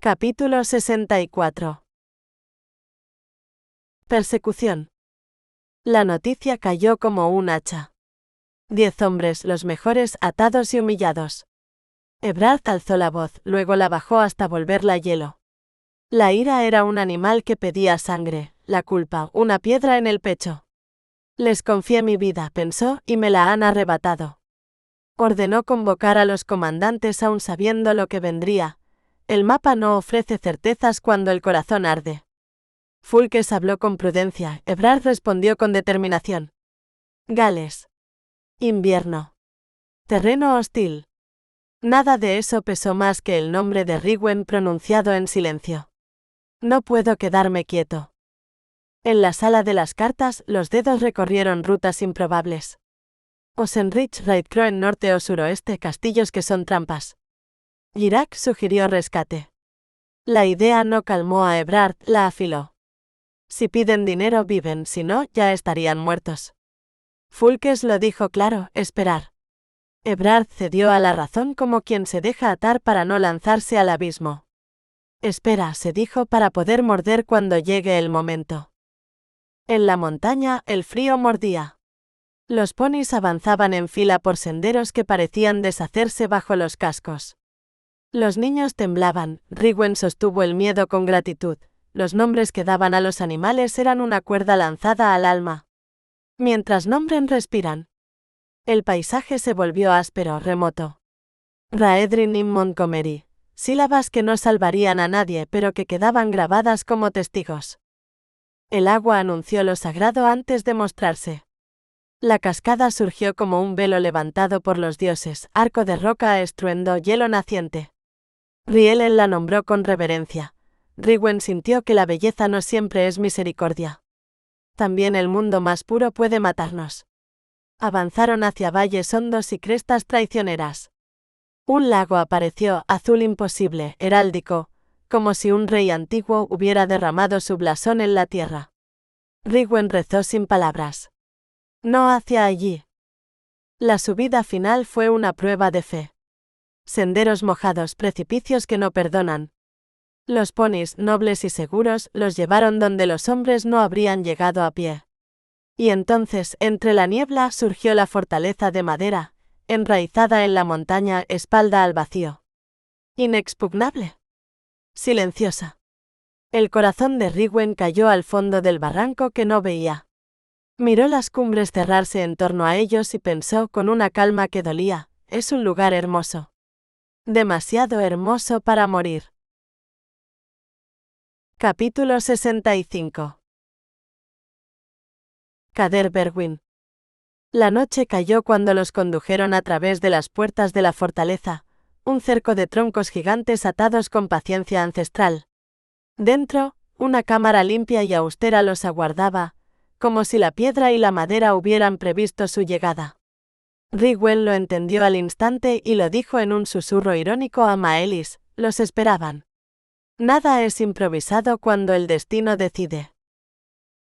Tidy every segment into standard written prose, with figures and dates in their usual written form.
Capítulo 64. Persecución. La noticia cayó como un hacha. 10 hombres, los mejores, atados y humillados. Ebrard alzó la voz, luego la bajó hasta volverla hielo. La ira era un animal que pedía sangre, la culpa, una piedra en el pecho. Les confié mi vida, pensó, y me la han arrebatado. Ordenó convocar a los comandantes aún sabiendo lo que vendría. El mapa no ofrece certezas cuando el corazón arde. Fulques habló con prudencia, Ebrard respondió con determinación. Gales. Invierno. Terreno hostil. Nada de eso pesó más que el nombre de Rhywin pronunciado en silencio. No puedo quedarme quieto. En la sala de las cartas, los dedos recorrieron rutas improbables. Osenrich, Raidcroen norte o suroeste, castillos que son trampas. Girac sugirió rescate. La idea no calmó a Ebrard, la afiló. Si piden dinero viven, si no, ya estarían muertos. Fulques lo dijo claro, esperar. Ebrard cedió a la razón como quien se deja atar para no lanzarse al abismo. Espera, se dijo, para poder morder cuando llegue el momento. En la montaña, el frío mordía. Los ponis avanzaban en fila por senderos que parecían deshacerse bajo los cascos. Los niños temblaban, Rhywin sostuvo el miedo con gratitud. Los nombres que daban a los animales eran una cuerda lanzada al alma. Mientras nombren respiran. El paisaje se volvió áspero, remoto. Raedrin y Montgomery. Sílabas que no salvarían a nadie, pero que quedaban grabadas como testigos. El agua anunció lo sagrado antes de mostrarse. La cascada surgió como un velo levantado por los dioses, arco de roca a estruendo, hielo naciente. Rielen la nombró con reverencia. Rhywin sintió que la belleza no siempre es misericordia. También el mundo más puro puede matarnos. Avanzaron hacia valles hondos y crestas traicioneras. Un lago apareció, azul imposible, heráldico, como si un rey antiguo hubiera derramado su blasón en la tierra. Rhywin rezó sin palabras. No hacia allí. La subida final fue una prueba de fe. Senderos mojados, precipicios que no perdonan. Los ponis, nobles y seguros, los llevaron donde los hombres no habrían llegado a pie. Y entonces, entre la niebla, surgió la fortaleza de madera, enraizada en la montaña, espalda al vacío. Inexpugnable. Silenciosa. El corazón de Rhywin cayó al fondo del barranco que no veía. Miró las cumbres cerrarse en torno a ellos y pensó con una calma que dolía, es un lugar hermoso. Demasiado hermoso para morir. Capítulo 65. Cader Berwin. La noche cayó cuando los condujeron a través de las puertas de la fortaleza, un cerco de troncos gigantes atados con paciencia ancestral. Dentro, una cámara limpia y austera los aguardaba, como si la piedra y la madera hubieran previsto su llegada. Rhywin lo entendió al instante y lo dijo en un susurro irónico a Maelis, los esperaban. Nada es improvisado cuando el destino decide.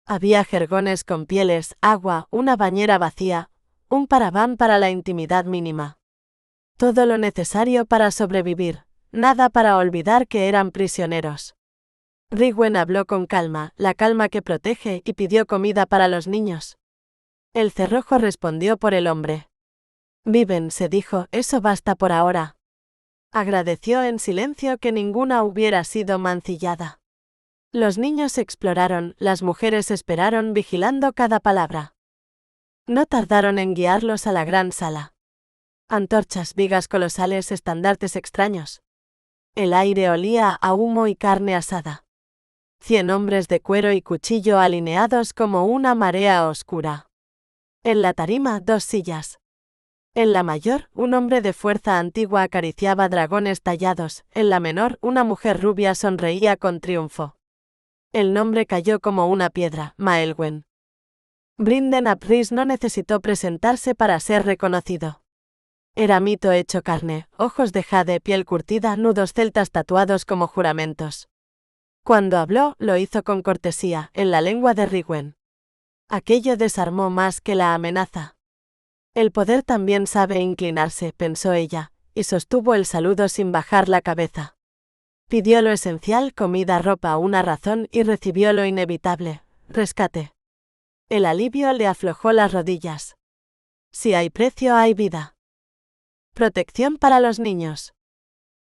Había jergones con pieles, agua, una bañera vacía, un paraván para la intimidad mínima. Todo lo necesario para sobrevivir, nada para olvidar que eran prisioneros. Rhywin habló con calma, la calma que protege, y pidió comida para los niños. El cerrojo respondió por el hombre. Viven, se dijo, eso basta por ahora. Agradeció en silencio que ninguna hubiera sido mancillada. Los niños exploraron, las mujeres esperaron vigilando cada palabra. No tardaron en guiarlos a la gran sala. Antorchas, vigas colosales, estandartes extraños. El aire olía a humo y carne asada. 100 hombres de cuero y cuchillo alineados como una marea oscura. En la tarima, 2 sillas. En la mayor, un hombre de fuerza antigua acariciaba dragones tallados, en la menor, una mujer rubia sonreía con triunfo. El nombre cayó como una piedra, Maelwen. Brinden ap Rhys no necesitó presentarse para ser reconocido. Era mito hecho carne, ojos de jade, piel curtida, nudos celtas tatuados como juramentos. Cuando habló, lo hizo con cortesía, en la lengua de Rhywin. Aquello desarmó más que la amenaza. El poder también sabe inclinarse, pensó ella, y sostuvo el saludo sin bajar la cabeza. Pidió lo esencial, comida, ropa, una razón, y recibió lo inevitable, rescate. El alivio le aflojó las rodillas. Si hay precio, hay vida. Protección para los niños.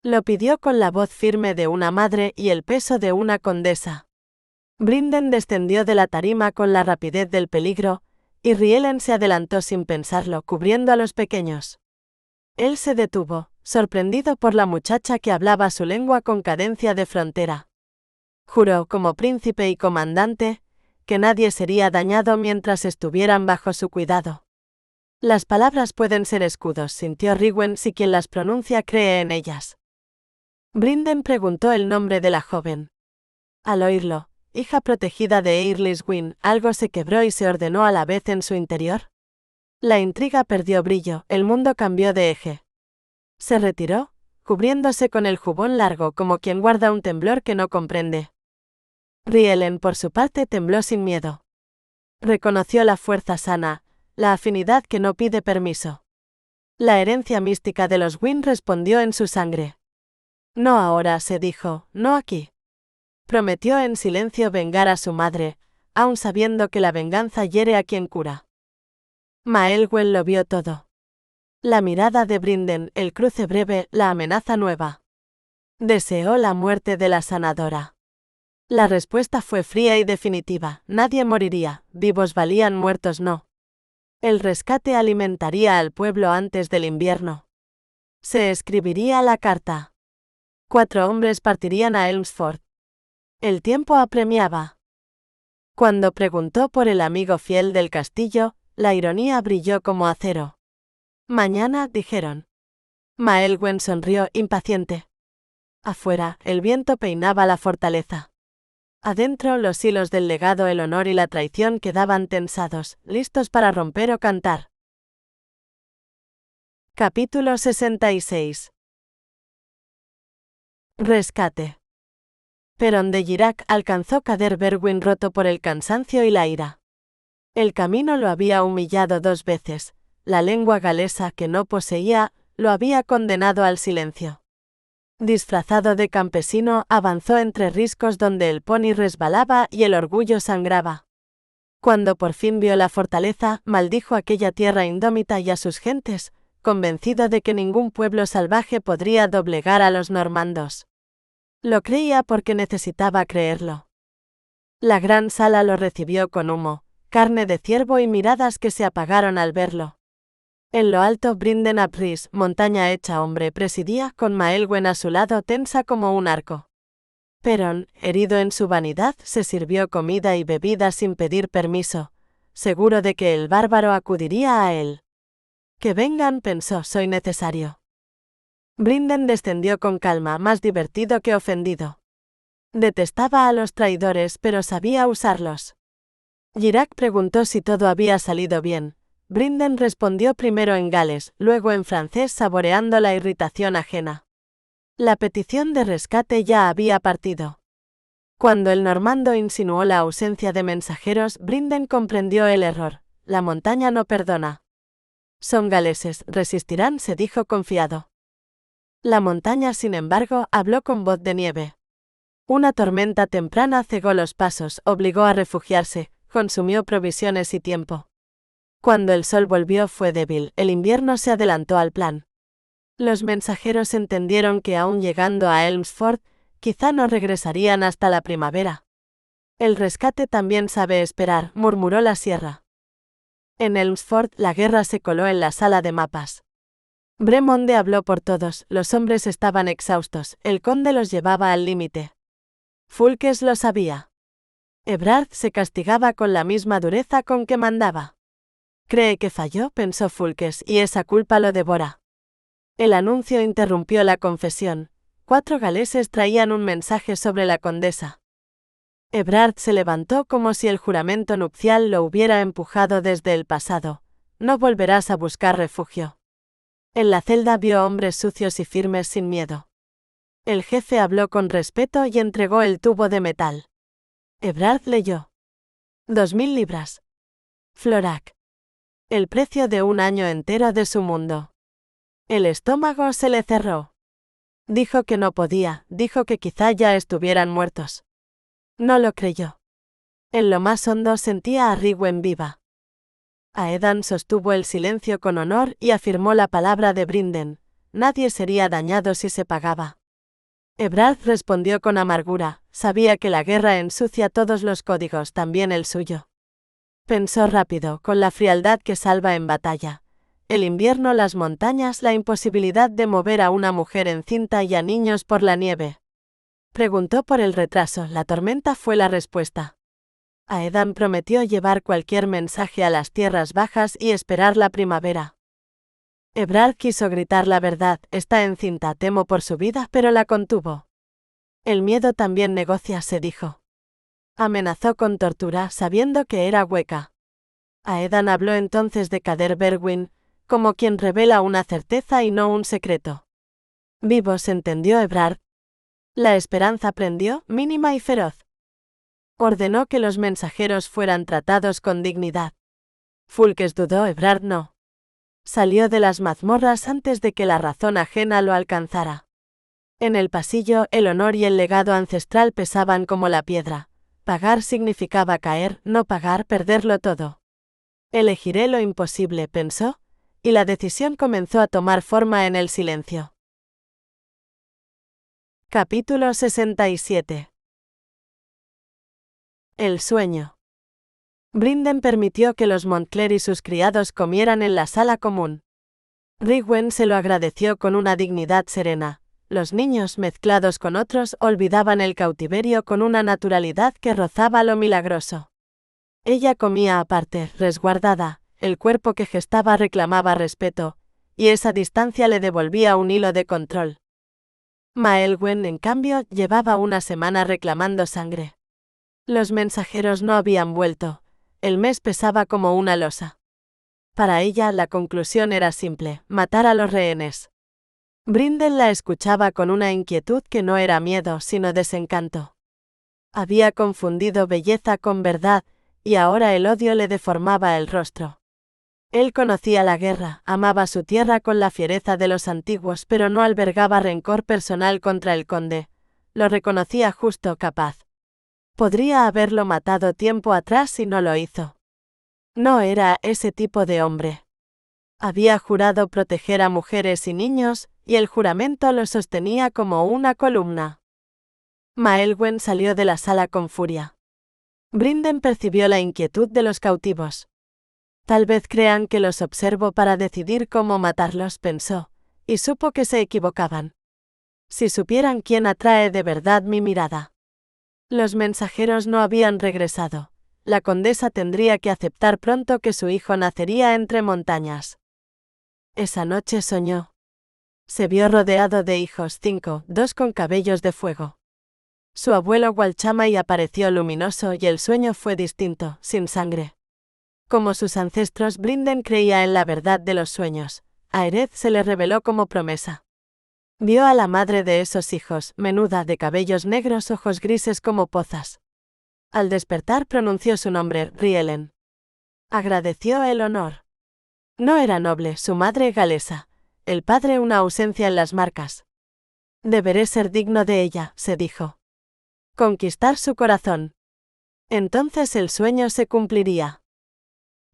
Lo pidió con la voz firme de una madre y el peso de una condesa. Brinden descendió de la tarima con la rapidez del peligro, y Rielen se adelantó sin pensarlo, cubriendo a los pequeños. Él se detuvo, sorprendido por la muchacha que hablaba su lengua con cadencia de frontera. Juró, como príncipe y comandante, que nadie sería dañado mientras estuvieran bajo su cuidado. Las palabras pueden ser escudos, sintió Riwen, si quien las pronuncia cree en ellas. Brinden preguntó el nombre de la joven. Al oírlo, hija protegida de Eirliswin, algo se quebró y se ordenó a la vez en su interior. La intriga perdió brillo, el mundo cambió de eje. Se retiró, cubriéndose con el jubón largo como quien guarda un temblor que no comprende. Rielen, por su parte, tembló sin miedo. Reconoció la fuerza sana, la afinidad que no pide permiso. La herencia mística de los Wynn respondió en su sangre. No ahora, se dijo, no aquí. Prometió en silencio vengar a su madre, aun sabiendo que la venganza hiere a quien cura. Maelwen lo vio todo. La mirada de Brinden, el cruce breve, la amenaza nueva. Deseó la muerte de la sanadora. La respuesta fue fría y definitiva, nadie moriría, vivos valían, muertos no. El rescate alimentaría al pueblo antes del invierno. Se escribiría la carta. 4 hombres partirían a Elmsford. El tiempo apremiaba. Cuando preguntó por el amigo fiel del castillo, la ironía brilló como acero. Mañana, dijeron. Maelwen sonrió, impaciente. Afuera, el viento peinaba la fortaleza. Adentro, los hilos del legado, el honor y la traición quedaban tensados, listos para romper o cantar. Capítulo 66. Rescate. Perón de Girac alcanzó Cader Berwin roto por el cansancio y la ira. El camino lo había humillado 2 veces, la lengua galesa que no poseía, lo había condenado al silencio. Disfrazado de campesino, avanzó entre riscos donde el pony resbalaba y el orgullo sangraba. Cuando por fin vio la fortaleza, maldijo aquella tierra indómita y a sus gentes, convencido de que ningún pueblo salvaje podría doblegar a los normandos. Lo creía porque necesitaba creerlo. La gran sala lo recibió con humo, carne de ciervo y miradas que se apagaron al verlo. En lo alto, Brinden ap Rhys, montaña hecha hombre, presidía, con Maelwen a su lado, tensa como un arco. Perón, herido en su vanidad, se sirvió comida y bebida sin pedir permiso, seguro de que el bárbaro acudiría a él. Que vengan, pensó, soy necesario. Brinden descendió con calma, más divertido que ofendido. Detestaba a los traidores, pero sabía usarlos. Girac preguntó si todo había salido bien. Brinden respondió primero en gales, luego en francés, saboreando la irritación ajena. La petición de rescate ya había partido. Cuando el normando insinuó la ausencia de mensajeros, Brinden comprendió el error. La montaña no perdona. Son galeses, resistirán, se dijo confiado. La montaña, sin embargo, habló con voz de nieve. Una tormenta temprana cegó los pasos, obligó a refugiarse, consumió provisiones y tiempo. Cuando el sol volvió fue débil, el invierno se adelantó al plan. Los mensajeros entendieron que aún llegando a Elmsford, quizá no regresarían hasta la primavera. El rescate también sabe esperar, murmuró la sierra. En Elmsford la guerra se coló en la sala de mapas. Bremonde habló por todos, los hombres estaban exhaustos, el conde los llevaba al límite. Fulques lo sabía. Ebrard se castigaba con la misma dureza con que mandaba. Cree que falló, pensó Fulques, y esa culpa lo devora. El anuncio interrumpió la confesión. 4 galeses traían un mensaje sobre la condesa. Ebrard se levantó como si el juramento nupcial lo hubiera empujado desde el pasado. No volverás a buscar refugio. En la celda vio hombres sucios y firmes sin miedo. El jefe habló con respeto y entregó el tubo de metal. Ebrard leyó. 2000 libras. Florac. El precio de un año entero de su mundo. El estómago se le cerró. Dijo que no podía, dijo que quizá ya estuvieran muertos. No lo creyó. En lo más hondo sentía a Rywén viva. Aedan sostuvo el silencio con honor y afirmó la palabra de Brinden: nadie sería dañado si se pagaba. Ebrard respondió con amargura: sabía que la guerra ensucia todos los códigos, también el suyo. Pensó rápido, con la frialdad que salva en batalla. El invierno, las montañas, la imposibilidad de mover a una mujer encinta y a niños por la nieve. Preguntó por el retraso, la tormenta fue la respuesta. Aedan prometió llevar cualquier mensaje a las tierras bajas y esperar la primavera. Ebrard quiso gritar la verdad: está encinta, temo por su vida, pero la contuvo. El miedo también negocia, se dijo. Amenazó con tortura, sabiendo que era hueca. Aedan habló entonces de Kader Berwin, como quien revela una certeza y no un secreto. Vivos, entendió Ebrard. La esperanza prendió, mínima y feroz. Ordenó que los mensajeros fueran tratados con dignidad. Fulques dudó, Ebrard no. Salió de las mazmorras antes de que la razón ajena lo alcanzara. En el pasillo, el honor y el legado ancestral pesaban como la piedra. Pagar significaba caer, no pagar, perderlo todo. Elegiré lo imposible, pensó, y la decisión comenzó a tomar forma en el silencio. Capítulo 67. El sueño. Brinden permitió que los Montclair y sus criados comieran en la sala común. Rywén se lo agradeció con una dignidad serena. Los niños, mezclados con otros, olvidaban el cautiverio con una naturalidad que rozaba lo milagroso. Ella comía aparte, resguardada, el cuerpo que gestaba reclamaba respeto, y esa distancia le devolvía un hilo de control. Maelgwen, en cambio, llevaba una semana reclamando sangre. Los mensajeros no habían vuelto. El mes pesaba como una losa. Para ella, la conclusión era simple: matar a los rehenes. Brinden la escuchaba con una inquietud que no era miedo, sino desencanto. Había confundido belleza con verdad, y ahora el odio le deformaba el rostro. Él conocía la guerra, amaba su tierra con la fiereza de los antiguos, pero no albergaba rencor personal contra el conde. Lo reconocía justo, capaz. Podría haberlo matado tiempo atrás y no lo hizo. No era ese tipo de hombre. Había jurado proteger a mujeres y niños, y el juramento lo sostenía como una columna. Maelgwen salió de la sala con furia. Brinden percibió la inquietud de los cautivos. Tal vez crean que los observo para decidir cómo matarlos, pensó, y supo que se equivocaban. Si supieran quién atrae de verdad mi mirada. Los mensajeros no habían regresado. La condesa tendría que aceptar pronto que su hijo nacería entre montañas. Esa noche soñó. Se vio rodeado de hijos, 5, 2 con cabellos de fuego. Su abuelo Walchamay apareció luminoso y el sueño fue distinto, sin sangre. Como sus ancestros, Brinden creía en la verdad de los sueños. A Erez se le reveló como promesa. Vio a la madre de esos hijos, menuda, de cabellos negros, ojos grises como pozas. Al despertar pronunció su nombre, Rielen. Agradeció el honor. No era noble, su madre galesa. El padre una ausencia en las marcas. Deberé ser digno de ella, se dijo. Conquistar su corazón. Entonces el sueño se cumpliría.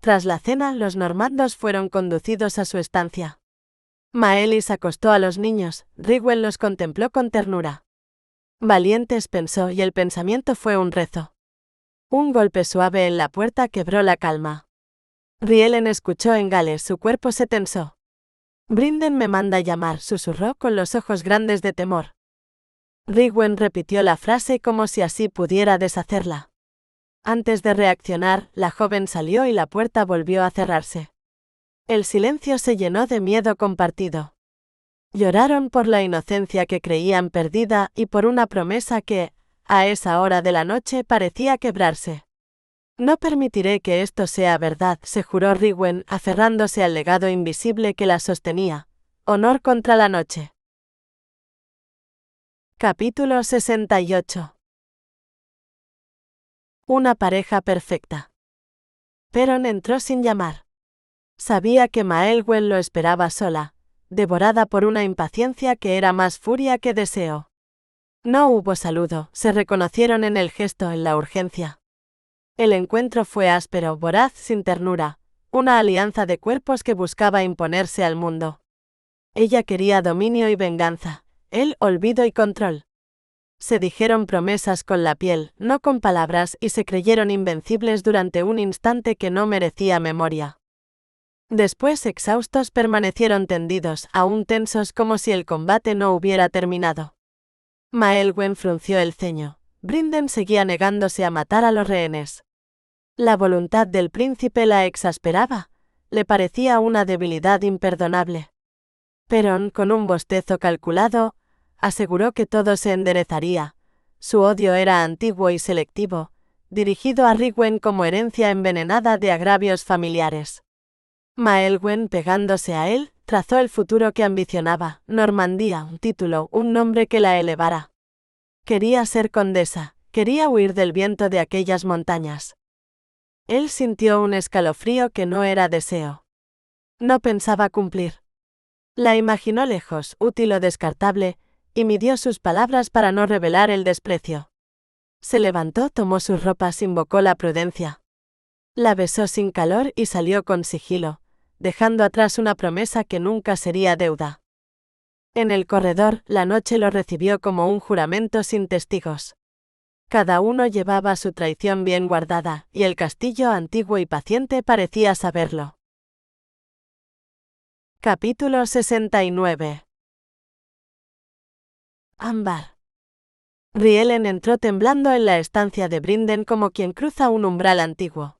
Tras la cena, los normandos fueron conducidos a su estancia. Maelis acostó a los niños, Rywén los contempló con ternura. Valientes, pensó, y el pensamiento fue un rezo. Un golpe suave en la puerta quebró la calma. Rielen escuchó en Gales, su cuerpo se tensó. Brinden me manda llamar, susurró con los ojos grandes de temor. Rywén repitió la frase como si así pudiera deshacerla. Antes de reaccionar, la joven salió y la puerta volvió a cerrarse. El silencio se llenó de miedo compartido. Lloraron por la inocencia que creían perdida y por una promesa que, a esa hora de la noche, parecía quebrarse. No permitiré que esto sea verdad, se juró Rywén, aferrándose al legado invisible que la sostenía. Honor contra la noche. Capítulo 68. Una pareja perfecta. Perón entró sin llamar. Sabía que Maelgwen lo esperaba sola, devorada por una impaciencia que era más furia que deseo. No hubo saludo, se reconocieron en el gesto, en la urgencia. El encuentro fue áspero, voraz, sin ternura, una alianza de cuerpos que buscaba imponerse al mundo. Ella quería dominio y venganza, él olvido y control. Se dijeron promesas con la piel, no con palabras, y se creyeron invencibles durante un instante que no merecía memoria. Después, exhaustos, permanecieron tendidos, aún tensos, como si el combate no hubiera terminado. Maelgwen frunció el ceño. Brinden seguía negándose a matar a los rehenes. La voluntad del príncipe la exasperaba, le parecía una debilidad imperdonable. Perón, con un bostezo calculado, aseguró que todo se enderezaría. Su odio era antiguo y selectivo, dirigido a Rigwen como herencia envenenada de agravios familiares. Maelgwen, pegándose a él, trazó el futuro que ambicionaba, Normandía, un título, un nombre que la elevara. Quería ser condesa, quería huir del viento de aquellas montañas. Él sintió un escalofrío que no era deseo. No pensaba cumplir. La imaginó lejos, útil o descartable, y midió sus palabras para no revelar el desprecio. Se levantó, tomó sus ropas, invocó la prudencia. La besó sin calor y salió con sigilo, dejando atrás una promesa que nunca sería deuda. En el corredor, la noche lo recibió como un juramento sin testigos. Cada uno llevaba su traición bien guardada, y el castillo antiguo y paciente parecía saberlo. Capítulo 69. Ámbar. Rielen entró temblando en la estancia de Brinden como quien cruza un umbral antiguo.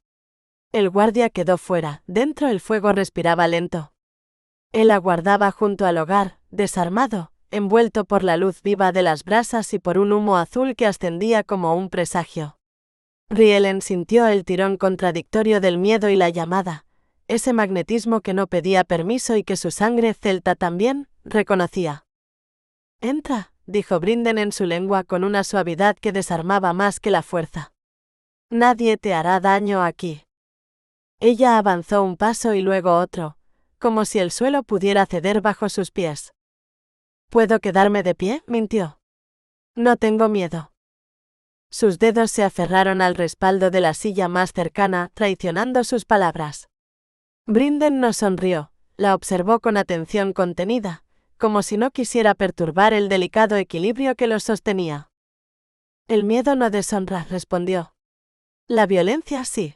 El guardia quedó fuera, dentro el fuego respiraba lento. Él aguardaba junto al hogar, desarmado, envuelto por la luz viva de las brasas y por un humo azul que ascendía como un presagio. Rielen sintió el tirón contradictorio del miedo y la llamada, ese magnetismo que no pedía permiso y que su sangre celta también reconocía. «Entra», dijo Brinden en su lengua con una suavidad que desarmaba más que la fuerza. «Nadie te hará daño aquí». Ella avanzó un paso y luego otro, como si el suelo pudiera ceder bajo sus pies. «¿Puedo quedarme de pie?», mintió. «No tengo miedo». Sus dedos se aferraron al respaldo de la silla más cercana, traicionando sus palabras. Brinden no sonrió, la observó con atención contenida, como si no quisiera perturbar el delicado equilibrio que los sostenía. «El miedo no deshonra», respondió. «La violencia sí».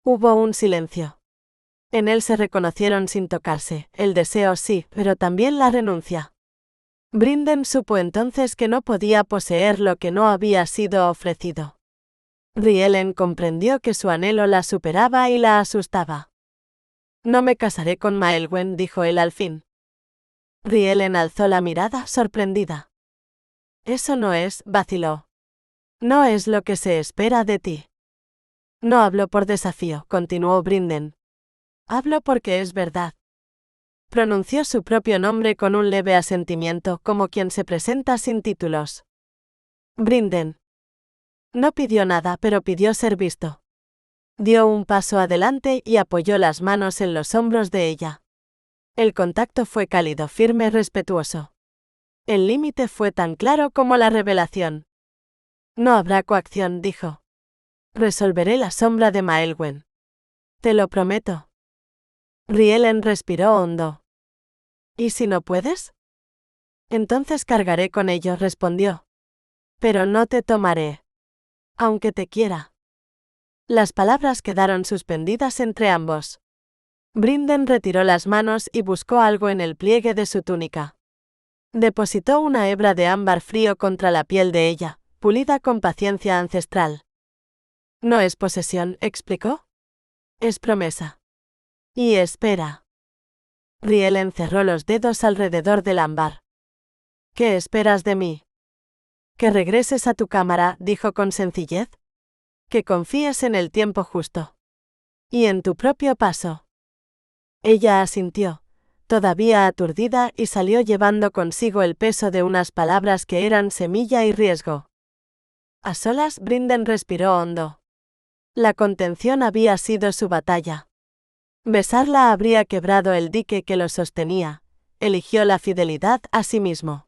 Hubo un silencio. En él se reconocieron sin tocarse, el deseo sí, pero también la renuncia. Brinden supo entonces que no podía poseer lo que no había sido ofrecido. Rielen comprendió que su anhelo la superaba y la asustaba. «No me casaré con Maelgwen», dijo él al fin. Rielen alzó la mirada, sorprendida. «Eso no es», vaciló. «No es lo que se espera de ti». «No hablo por desafío», continuó Brinden. «Hablo porque es verdad». Pronunció su propio nombre con un leve asentimiento, como quien se presenta sin títulos. Brinden. No pidió nada, pero pidió ser visto. Dio un paso adelante y apoyó las manos en los hombros de ella. El contacto fue cálido, firme, respetuoso. El límite fue tan claro como la revelación. «No habrá coacción», dijo. «Resolveré la sombra de Maelgwen. Te lo prometo». Rielen respiró hondo. «¿Y si no puedes?» «Entonces cargaré con ello», respondió. «Pero no te tomaré. Aunque te quiera». Las palabras quedaron suspendidas entre ambos. Brinden retiró las manos y buscó algo en el pliegue de su túnica. Depositó una hebra de ámbar frío contra la piel de ella, pulida con paciencia ancestral. «No es posesión», explicó. «Es promesa». «Y espera». Rielen cerró los dedos alrededor del ámbar. «¿Qué esperas de mí?» «Que regreses a tu cámara», dijo con sencillez. «Que confíes en el tiempo justo. Y en tu propio paso». Ella asintió, todavía aturdida, y salió llevando consigo el peso de unas palabras que eran semilla y riesgo. A solas, Brinden respiró hondo. La contención había sido su batalla. Besarla habría quebrado el dique que lo sostenía, eligió la fidelidad a sí mismo.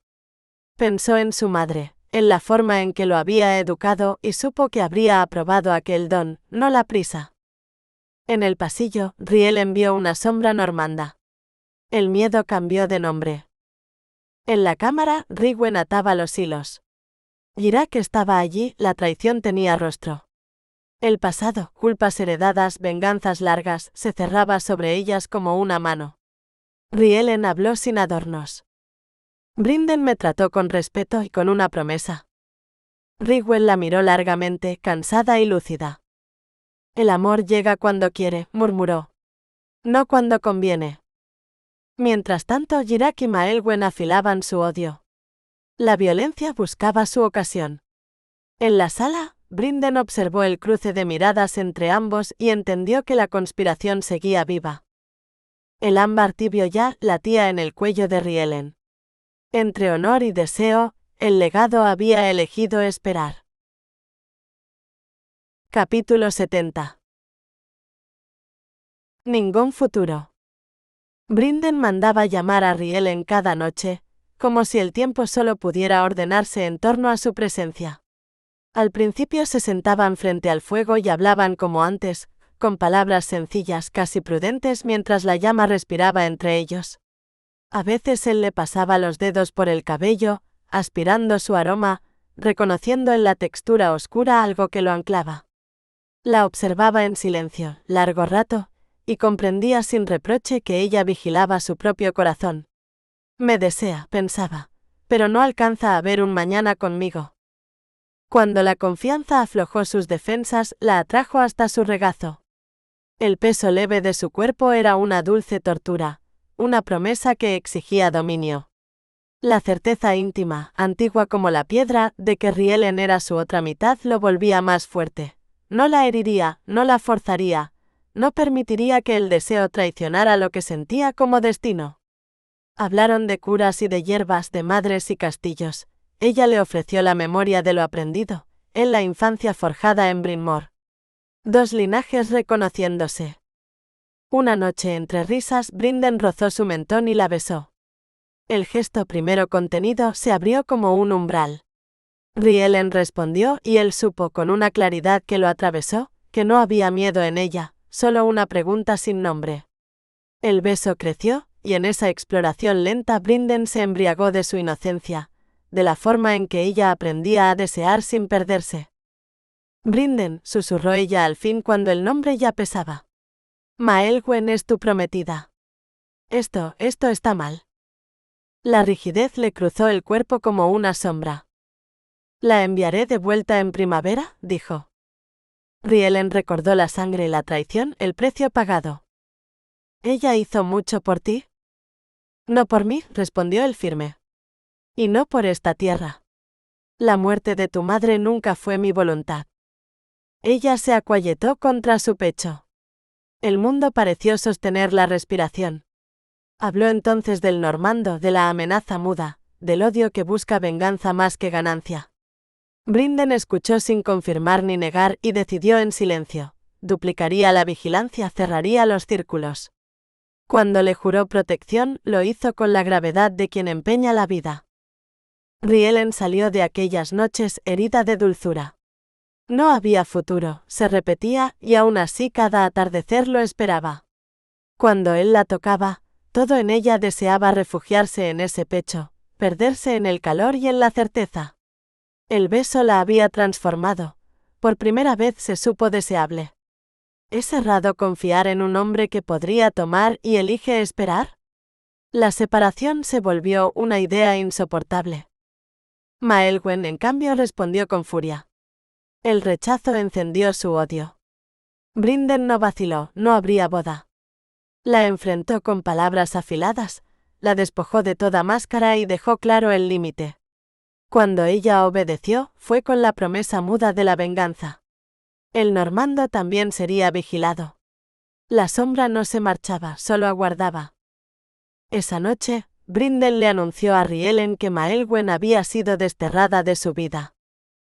Pensó en su madre, en la forma en que lo había educado y supo que habría aprobado aquel don, no la prisa. En el pasillo, Rielen vio una sombra normanda. El miedo cambió de nombre. En la cámara, Rigwen ataba los hilos. Girak estaba allí, la traición tenía rostro. El pasado, culpas heredadas, venganzas largas, se cerraba sobre ellas como una mano. Rielen habló sin adornos. Brinden me trató con respeto y con una promesa. Rigwen la miró largamente, cansada y lúcida. El amor llega cuando quiere, murmuró. No cuando conviene. Mientras tanto, Girak y Maelwen afilaban su odio. La violencia buscaba su ocasión. En la sala, Brinden observó el cruce de miradas entre ambos y entendió que la conspiración seguía viva. El ámbar tibio ya latía en el cuello de Rielen. Entre honor y deseo, el legado había elegido esperar. Capítulo 70. Ningún futuro. Brinden mandaba llamar a Rielen cada noche, como si el tiempo solo pudiera ordenarse en torno a su presencia. Al principio se sentaban frente al fuego y hablaban como antes, con palabras sencillas, casi prudentes, mientras la llama respiraba entre ellos. A veces él le pasaba los dedos por el cabello, aspirando su aroma, reconociendo en la textura oscura algo que lo anclaba. La observaba en silencio, largo rato, y comprendía sin reproche que ella vigilaba su propio corazón. Me desea, pensaba, pero no alcanza a ver un mañana conmigo. Cuando la confianza aflojó sus defensas, la atrajo hasta su regazo. El peso leve de su cuerpo era una dulce tortura, una promesa que exigía dominio. La certeza íntima, antigua como la piedra, de que Rielen era su otra mitad lo volvía más fuerte. No la heriría, no la forzaría, no permitiría que el deseo traicionara lo que sentía como destino. Hablaron de curas y de hierbas, de madres y castillos. Ella le ofreció la memoria de lo aprendido, en la infancia forjada en Bryn Mawr. Dos linajes reconociéndose. Una noche entre risas, Brinden rozó su mentón y la besó. El gesto primero contenido se abrió como un umbral. Rielen respondió y él supo con una claridad que lo atravesó, que no había miedo en ella, solo una pregunta sin nombre. El beso creció, y en esa exploración lenta Brinden se embriagó de su inocencia, de la forma en que ella aprendía a desear sin perderse. Brinden, susurró ella al fin cuando el nombre ya pesaba. Maelwen es tu prometida. Esto está mal. La rigidez le cruzó el cuerpo como una sombra. La enviaré de vuelta en primavera, dijo. Rielen recordó la sangre y la traición, el precio pagado. ¿Ella hizo mucho por ti? No por mí, respondió él firme. Y no por esta tierra. La muerte de tu madre nunca fue mi voluntad. Ella se acualletó contra su pecho. El mundo pareció sostener la respiración. Habló entonces del normando, de la amenaza muda, del odio que busca venganza más que ganancia. Brinden escuchó sin confirmar ni negar y decidió en silencio. Duplicaría la vigilancia, cerraría los círculos. Cuando le juró protección, lo hizo con la gravedad de quien empeña la vida. Rielen salió de aquellas noches herida de dulzura. No había futuro, se repetía, y aún así cada atardecer lo esperaba. Cuando él la tocaba, todo en ella deseaba refugiarse en ese pecho, perderse en el calor y en la certeza. El beso la había transformado. Por primera vez se supo deseable. ¿Es errado confiar en un hombre que podría tomar y elige esperar? La separación se volvió una idea insoportable. Maelwen, en cambio, respondió con furia. El rechazo encendió su odio. Brinden no vaciló, no habría boda. La enfrentó con palabras afiladas, la despojó de toda máscara y dejó claro el límite. Cuando ella obedeció, fue con la promesa muda de la venganza. El normando también sería vigilado. La sombra no se marchaba, solo aguardaba. Esa noche, Brinden le anunció a Rielen que Maelwen había sido desterrada de su vida.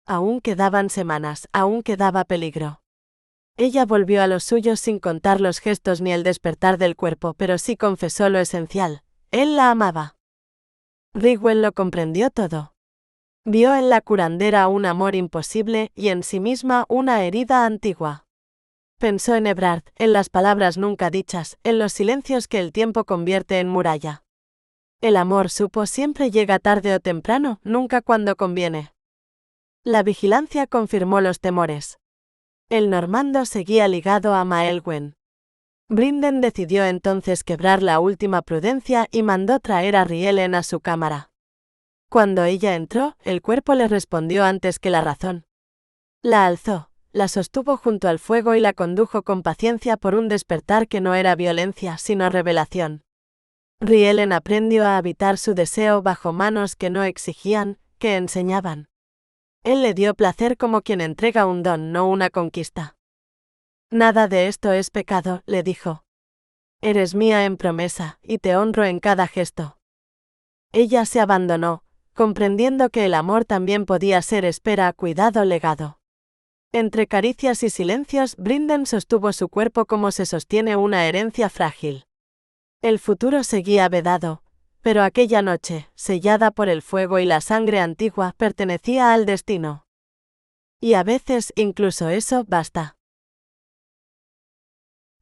Aún quedaban semanas, aún quedaba peligro. Ella volvió a los suyos sin contar los gestos ni el despertar del cuerpo, pero sí confesó lo esencial. él la amaba. Rywell lo comprendió todo. Vio en la curandera un amor imposible y en sí misma una herida antigua. Pensó en Ebrard, en las palabras nunca dichas, en los silencios que el tiempo convierte en muralla. El amor, supo, siempre llega tarde o temprano, nunca cuando conviene. La vigilancia confirmó los temores. El normando seguía ligado a Maelgwen. Brinden decidió entonces quebrar la última prudencia y mandó traer a Rielen a su cámara. Cuando ella entró, el cuerpo le respondió antes que la razón. La alzó, la sostuvo junto al fuego y la condujo con paciencia por un despertar que no era violencia, sino revelación. Rielen aprendió a habitar su deseo bajo manos que no exigían, que enseñaban. Él le dio placer como quien entrega un don, no una conquista. Nada de esto es pecado, le dijo. Eres mía en promesa, y te honro en cada gesto. Ella se abandonó, comprendiendo que el amor también podía ser espera, cuidado, legado. Entre caricias y silencios, Brinden sostuvo su cuerpo como se sostiene una herencia frágil. El futuro seguía vedado, pero aquella noche, sellada por el fuego y la sangre antigua, pertenecía al destino. Y a veces incluso eso basta.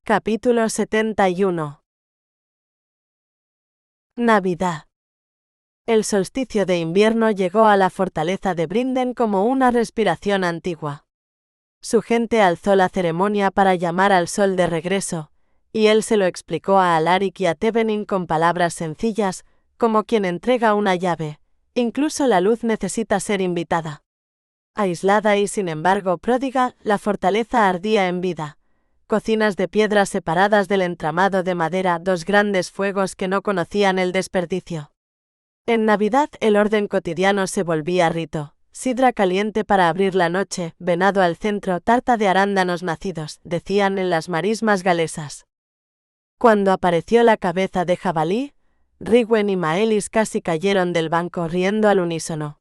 Capítulo 71. Navidad. El solsticio de invierno llegó a la fortaleza de Brinden como una respiración antigua. Su gente alzó la ceremonia para llamar al sol de regreso, y él se lo explicó a Alaric y a Tevenin con palabras sencillas, como quien entrega una llave. Incluso la luz necesita ser invitada. Aislada y sin embargo pródiga, la fortaleza ardía en vida. Cocinas de piedra separadas del entramado de madera, dos grandes fuegos que no conocían el desperdicio. En Navidad el orden cotidiano se volvía rito. Sidra caliente para abrir la noche, venado al centro, tarta de arándanos nacidos, decían en las marismas galesas. Cuando apareció la cabeza de jabalí, Rywell y Maelis casi cayeron del banco riendo al unísono.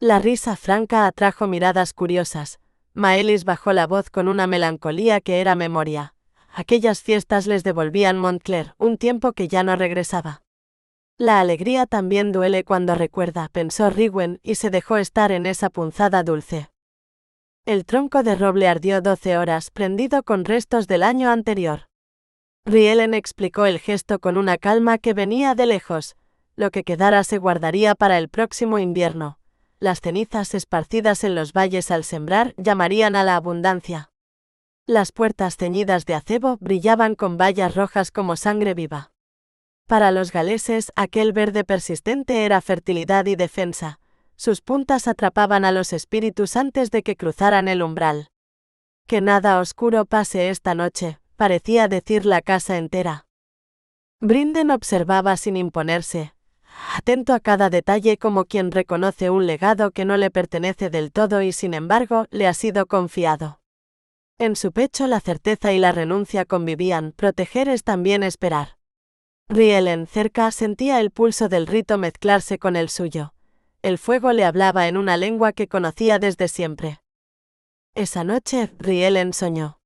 La risa franca atrajo miradas curiosas. Maelis bajó la voz con una melancolía que era memoria. Aquellas fiestas les devolvían Montclair, un tiempo que ya no regresaba. La alegría también duele cuando recuerda, pensó Rywell, y se dejó estar en esa punzada dulce. El tronco de roble ardió 12 horas, prendido con restos del año anterior. Rielen explicó el gesto con una calma que venía de lejos. Lo que quedara se guardaría para el próximo invierno. Las cenizas esparcidas en los valles al sembrar llamarían a la abundancia. Las puertas ceñidas de acebo brillaban con bayas rojas como sangre viva. Para los galeses, aquel verde persistente era fertilidad y defensa. Sus puntas atrapaban a los espíritus antes de que cruzaran el umbral. Que nada oscuro pase esta noche, parecía decir la casa entera. Brinden observaba sin imponerse, atento a cada detalle como quien reconoce un legado que no le pertenece del todo y sin embargo le ha sido confiado. En su pecho la certeza y la renuncia convivían, proteger es también esperar. Rielen cerca sentía el pulso del rito mezclarse con el suyo. El fuego le hablaba en una lengua que conocía desde siempre. Esa noche, Rielen soñó.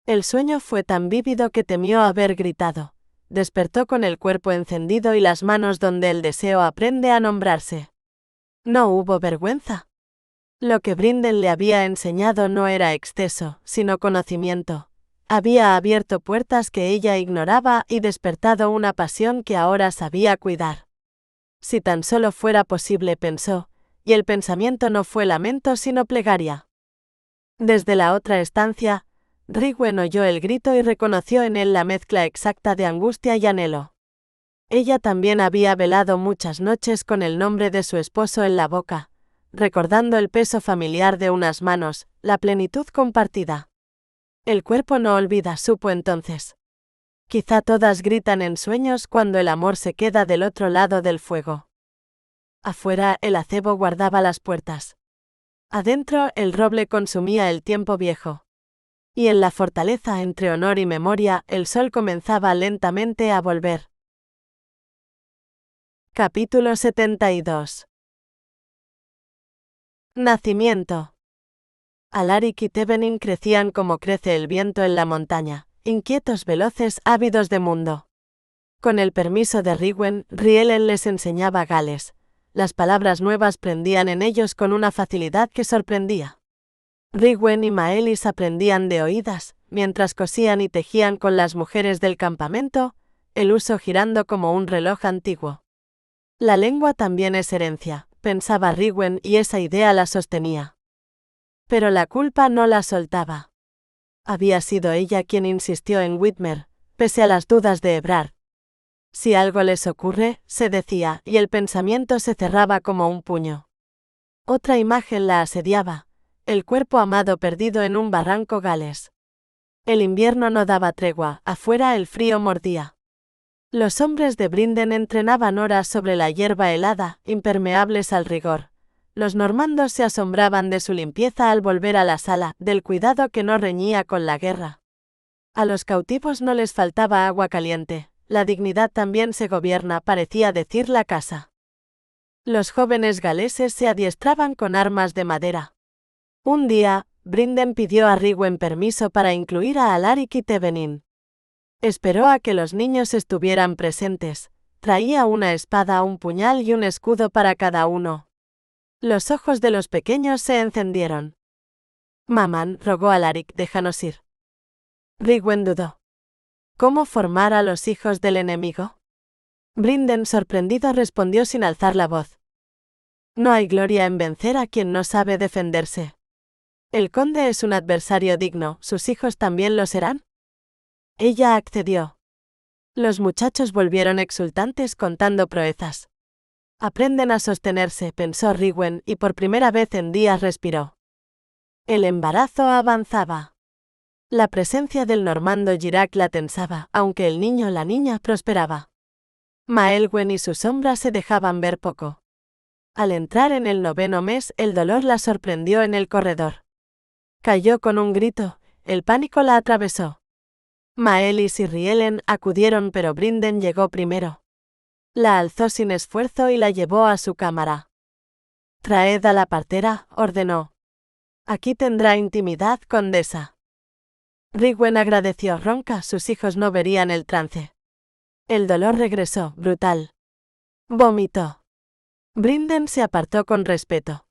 El sueño fue tan vívido que temió haber gritado. Despertó con el cuerpo encendido y las manos donde el deseo aprende a nombrarse. No hubo vergüenza. Lo que Brinden le había enseñado no era exceso, sino conocimiento. Había abierto puertas que ella ignoraba y despertado una pasión que ahora sabía cuidar. Si tan solo fuera posible, pensó, y el pensamiento no fue lamento sino plegaria. Desde la otra estancia, Rywell oyó el grito y reconoció en él la mezcla exacta de angustia y anhelo. Ella también había velado muchas noches con el nombre de su esposo en la boca, recordando el peso familiar de unas manos, la plenitud compartida. El cuerpo no olvida, supo entonces. Quizá todas gritan en sueños cuando el amor se queda del otro lado del fuego. Afuera, el acebo guardaba las puertas. Adentro, el roble consumía el tiempo viejo. Y en la fortaleza, entre honor y memoria, el sol comenzaba lentamente a volver. Capítulo 72. Nacimiento. Alaric y Tevenin crecían como crece el viento en la montaña, inquietos, veloces, ávidos de mundo. Con el permiso de Riwen, Rielen les enseñaba gales. Las palabras nuevas prendían en ellos con una facilidad que sorprendía. Riwen y Maelis aprendían de oídas, mientras cosían y tejían con las mujeres del campamento, el uso girando como un reloj antiguo. La lengua también es herencia, pensaba Riwen, y esa idea la sostenía. Pero la culpa no la soltaba. Había sido ella quien insistió en Whitmer, pese a las dudas de Ebrard. Si algo les ocurre, se decía, y el pensamiento se cerraba como un puño. Otra imagen la asediaba, el cuerpo amado perdido en un barranco gales. El invierno no daba tregua, afuera el frío mordía. Los hombres de Brinden entrenaban horas sobre la hierba helada, impermeables al rigor. Los normandos se asombraban de su limpieza al volver a la sala, del cuidado que no reñía con la guerra. A los cautivos no les faltaba agua caliente. La dignidad también se gobierna, parecía decir la casa. Los jóvenes galeses se adiestraban con armas de madera. Un día, Brinden pidió a Riwen permiso para incluir a Alaric y Tevenin. Esperó a que los niños estuvieran presentes. Traía una espada, un puñal y un escudo para cada uno. Los ojos de los pequeños se encendieron. «Mamán», rogó Alaric, «déjanos ir». Riwen dudó. ¿Cómo formar a los hijos del enemigo? Brinden, sorprendido, respondió sin alzar la voz. No hay gloria en vencer a quien no sabe defenderse. El conde es un adversario digno, ¿sus hijos también lo serán? Ella accedió. Los muchachos volvieron exultantes contando proezas. Aprenden a sostenerse, pensó Riwen, y por primera vez en días respiró. El embarazo avanzaba. La presencia del normando Girac la tensaba, aunque el niño o la niña prosperaba. Maelwen y su sombra se dejaban ver poco. Al entrar en el 9º mes, el dolor la sorprendió en el corredor. Cayó con un grito, el pánico la atravesó. Maelis y Rielen acudieron, pero Brinden llegó primero. La alzó sin esfuerzo y la llevó a su cámara. «Traed a la partera», ordenó. «Aquí tendrá intimidad, condesa». Riwen agradeció ronca, sus hijos no verían el trance. El dolor regresó, brutal. Vomitó. Brinden se apartó con respeto.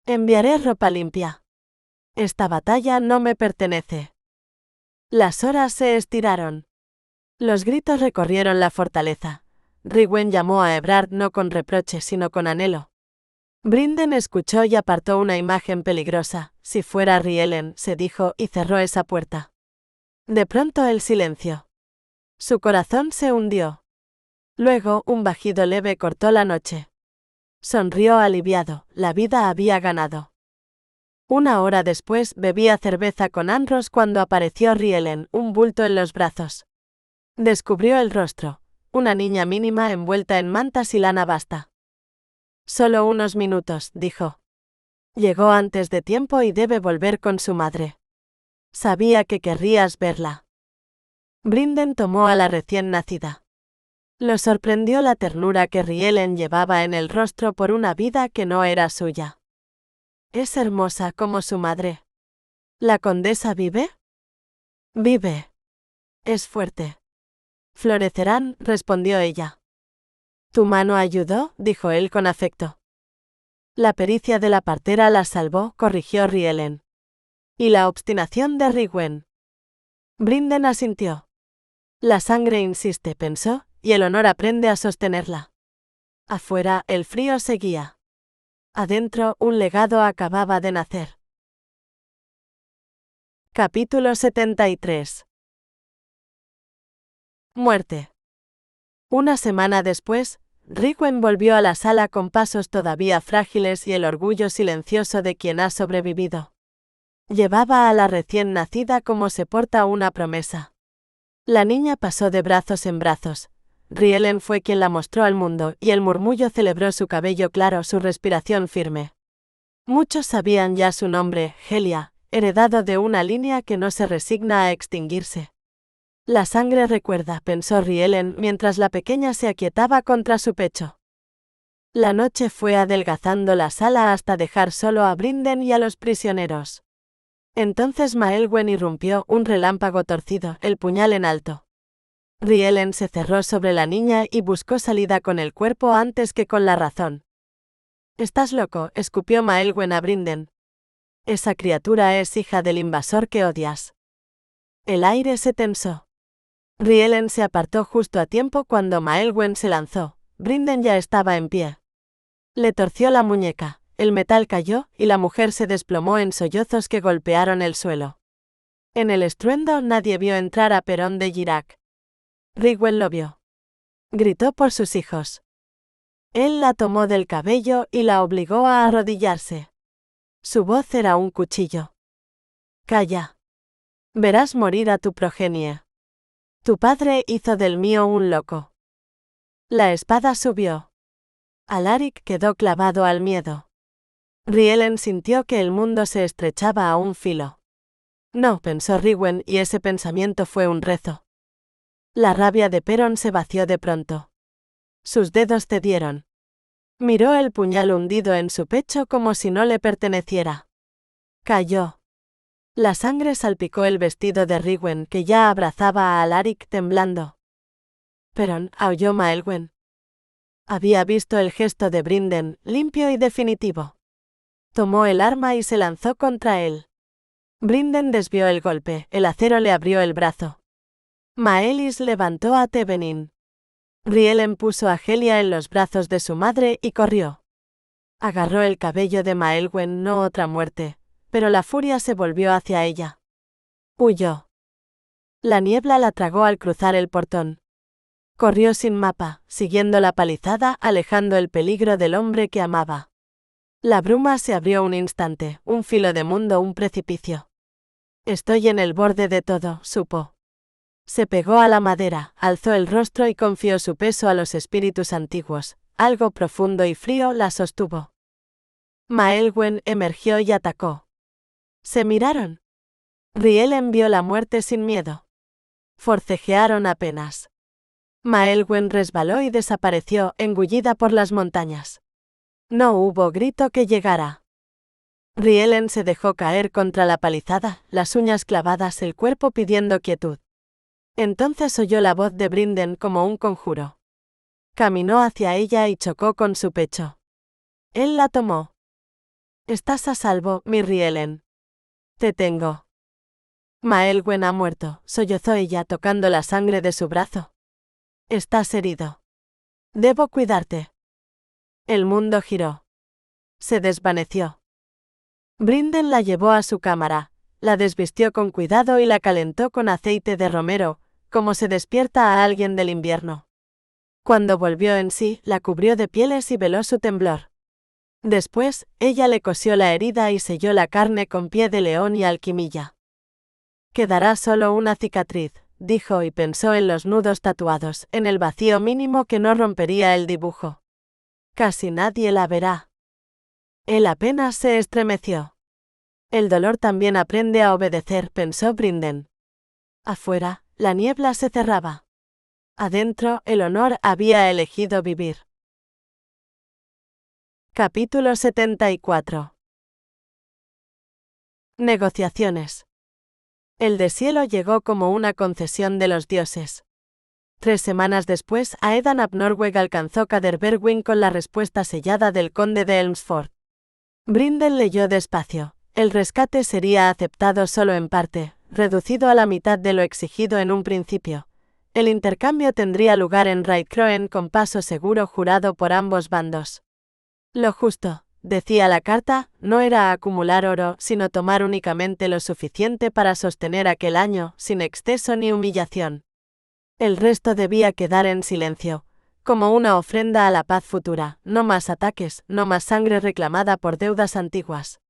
«Enviaré ropa limpia. Esta batalla no me pertenece». Las horas se estiraron. Los gritos recorrieron la fortaleza. Riwen llamó a Ebrard no con reproche sino con anhelo. Brinden escuchó y apartó una imagen peligrosa. Si fuera Rielen, se dijo, y cerró esa puerta. De pronto el silencio. Su corazón se hundió. Luego un bajido leve cortó la noche. Sonrió aliviado, la vida había ganado. Una hora después bebía cerveza con Anros cuando apareció Rielen, un bulto en los brazos. Descubrió el rostro, una niña mínima envuelta en mantas y lana basta. «Solo unos minutos», dijo. «Llegó antes de tiempo y debe volver con su madre. Sabía que querrías verla». Brinden tomó a la recién nacida. Lo sorprendió la ternura que Rielen llevaba en el rostro por una vida que no era suya. «Es hermosa como su madre». «¿La condesa vive?» «Vive. Es fuerte». «Florecerán», respondió ella. «¿Tu mano ayudó?», dijo él con afecto. «La pericia de la partera las salvó», corrigió Rielen. «Y la obstinación de Riwen». Brinden asintió. «La sangre insiste», pensó, «y el honor aprende a sostenerla». Afuera, el frío seguía. Adentro, un legado acababa de nacer. Capítulo 73. Muerte. Una semana después, Riwen volvió a la sala con pasos todavía frágiles y el orgullo silencioso de quien ha sobrevivido. Llevaba a la recién nacida como se porta una promesa. La niña pasó de brazos en brazos. Rielen fue quien la mostró al mundo, y el murmullo celebró su cabello claro, su respiración firme. Muchos sabían ya su nombre, Helia, heredado de una línea que no se resigna a extinguirse. La sangre recuerda, pensó Rielen mientras la pequeña se aquietaba contra su pecho. La noche fue adelgazando la sala hasta dejar solo a Brinden y a los prisioneros. Entonces Maelwen irrumpió, un relámpago torcido, el puñal en alto. Rielen se cerró sobre la niña y buscó salida con el cuerpo antes que con la razón. «Estás loco», escupió Maelwen a Brinden. «Esa criatura es hija del invasor que odias». El aire se tensó. Rielen se apartó justo a tiempo cuando Maelwen se lanzó. Brinden ya estaba en pie. Le torció la muñeca, el metal cayó y la mujer se desplomó en sollozos que golpearon el suelo. En el estruendo nadie vio entrar a Perón de Girac. Rigwen lo vio. Gritó por sus hijos. Él la tomó del cabello y la obligó a arrodillarse. Su voz era un cuchillo. «Calla. Verás morir a tu progenie. Tu padre hizo del mío un loco». La espada subió. Alaric quedó clavado al miedo. Rielen sintió que el mundo se estrechaba a un filo. No, pensó Rigwen, y ese pensamiento fue un rezo. La rabia de Perón se vació de pronto. Sus dedos cedieron. Miró el puñal hundido en su pecho como si no le perteneciera. Cayó. La sangre salpicó el vestido de Rigwen, que ya abrazaba a Alaric temblando. «Perón», aulló Maelwen. Había visto el gesto de Brinden, limpio y definitivo. Tomó el arma y se lanzó contra él. Brinden desvió el golpe, el acero le abrió el brazo. Maelis levantó a Tevenin. Rielen puso a Helia en los brazos de su madre y corrió. Agarró el cabello de Maelwen, no otra muerte, pero la furia se volvió hacia ella. Huyó. La niebla la tragó al cruzar el portón. Corrió sin mapa, siguiendo la palizada, alejando el peligro del hombre que amaba. La bruma se abrió un instante, un filo de mundo, un precipicio. «Estoy en el borde de todo», supo. Se pegó a la madera, alzó el rostro y confió su peso a los espíritus antiguos. Algo profundo y frío la sostuvo. Maelwen emergió y atacó. Se miraron. Rielen vio la muerte sin miedo. Forcejearon apenas. Maelwen resbaló y desapareció, engullida por las montañas. No hubo grito que llegara. Rielen se dejó caer contra la palizada, las uñas clavadas, el cuerpo pidiendo quietud. Entonces oyó la voz de Brinden como un conjuro. Caminó hacia ella y chocó con su pecho. Él la tomó. «Estás a salvo, mi Rielen. Te tengo». «Maelwen ha muerto», sollozó ella tocando la sangre de su brazo. «Estás herido. Debo cuidarte». El mundo giró. Se desvaneció. Brinden la llevó a su cámara, la desvistió con cuidado y la calentó con aceite de romero, como se despierta a alguien del invierno. Cuando volvió en sí, la cubrió de pieles y veló su temblor. Después, ella le cosió la herida y selló la carne con pie de león y alquimilla. «Quedará solo una cicatriz», dijo y pensó en los nudos tatuados, en el vacío mínimo que no rompería el dibujo. «Casi nadie la verá». Él apenas se estremeció. El dolor también aprende a obedecer, pensó Brinden. Afuera, la niebla se cerraba. Adentro, el honor había elegido vivir. Capítulo 74. Negociaciones. El deshielo llegó como una concesión de los dioses. 3 semanas después, Aedan ap Norweg alcanzó Caderberwin con la respuesta sellada del conde de Elmsford. Brinden leyó despacio. El rescate sería aceptado solo en parte, reducido a la mitad de lo exigido en un principio. El intercambio tendría lugar en Raidcroen con paso seguro jurado por ambos bandos. Lo justo, decía la carta, no era acumular oro, sino tomar únicamente lo suficiente para sostener aquel año, sin exceso ni humillación. El resto debía quedar en silencio, como una ofrenda a la paz futura, no más ataques, no más sangre reclamada por deudas antiguas.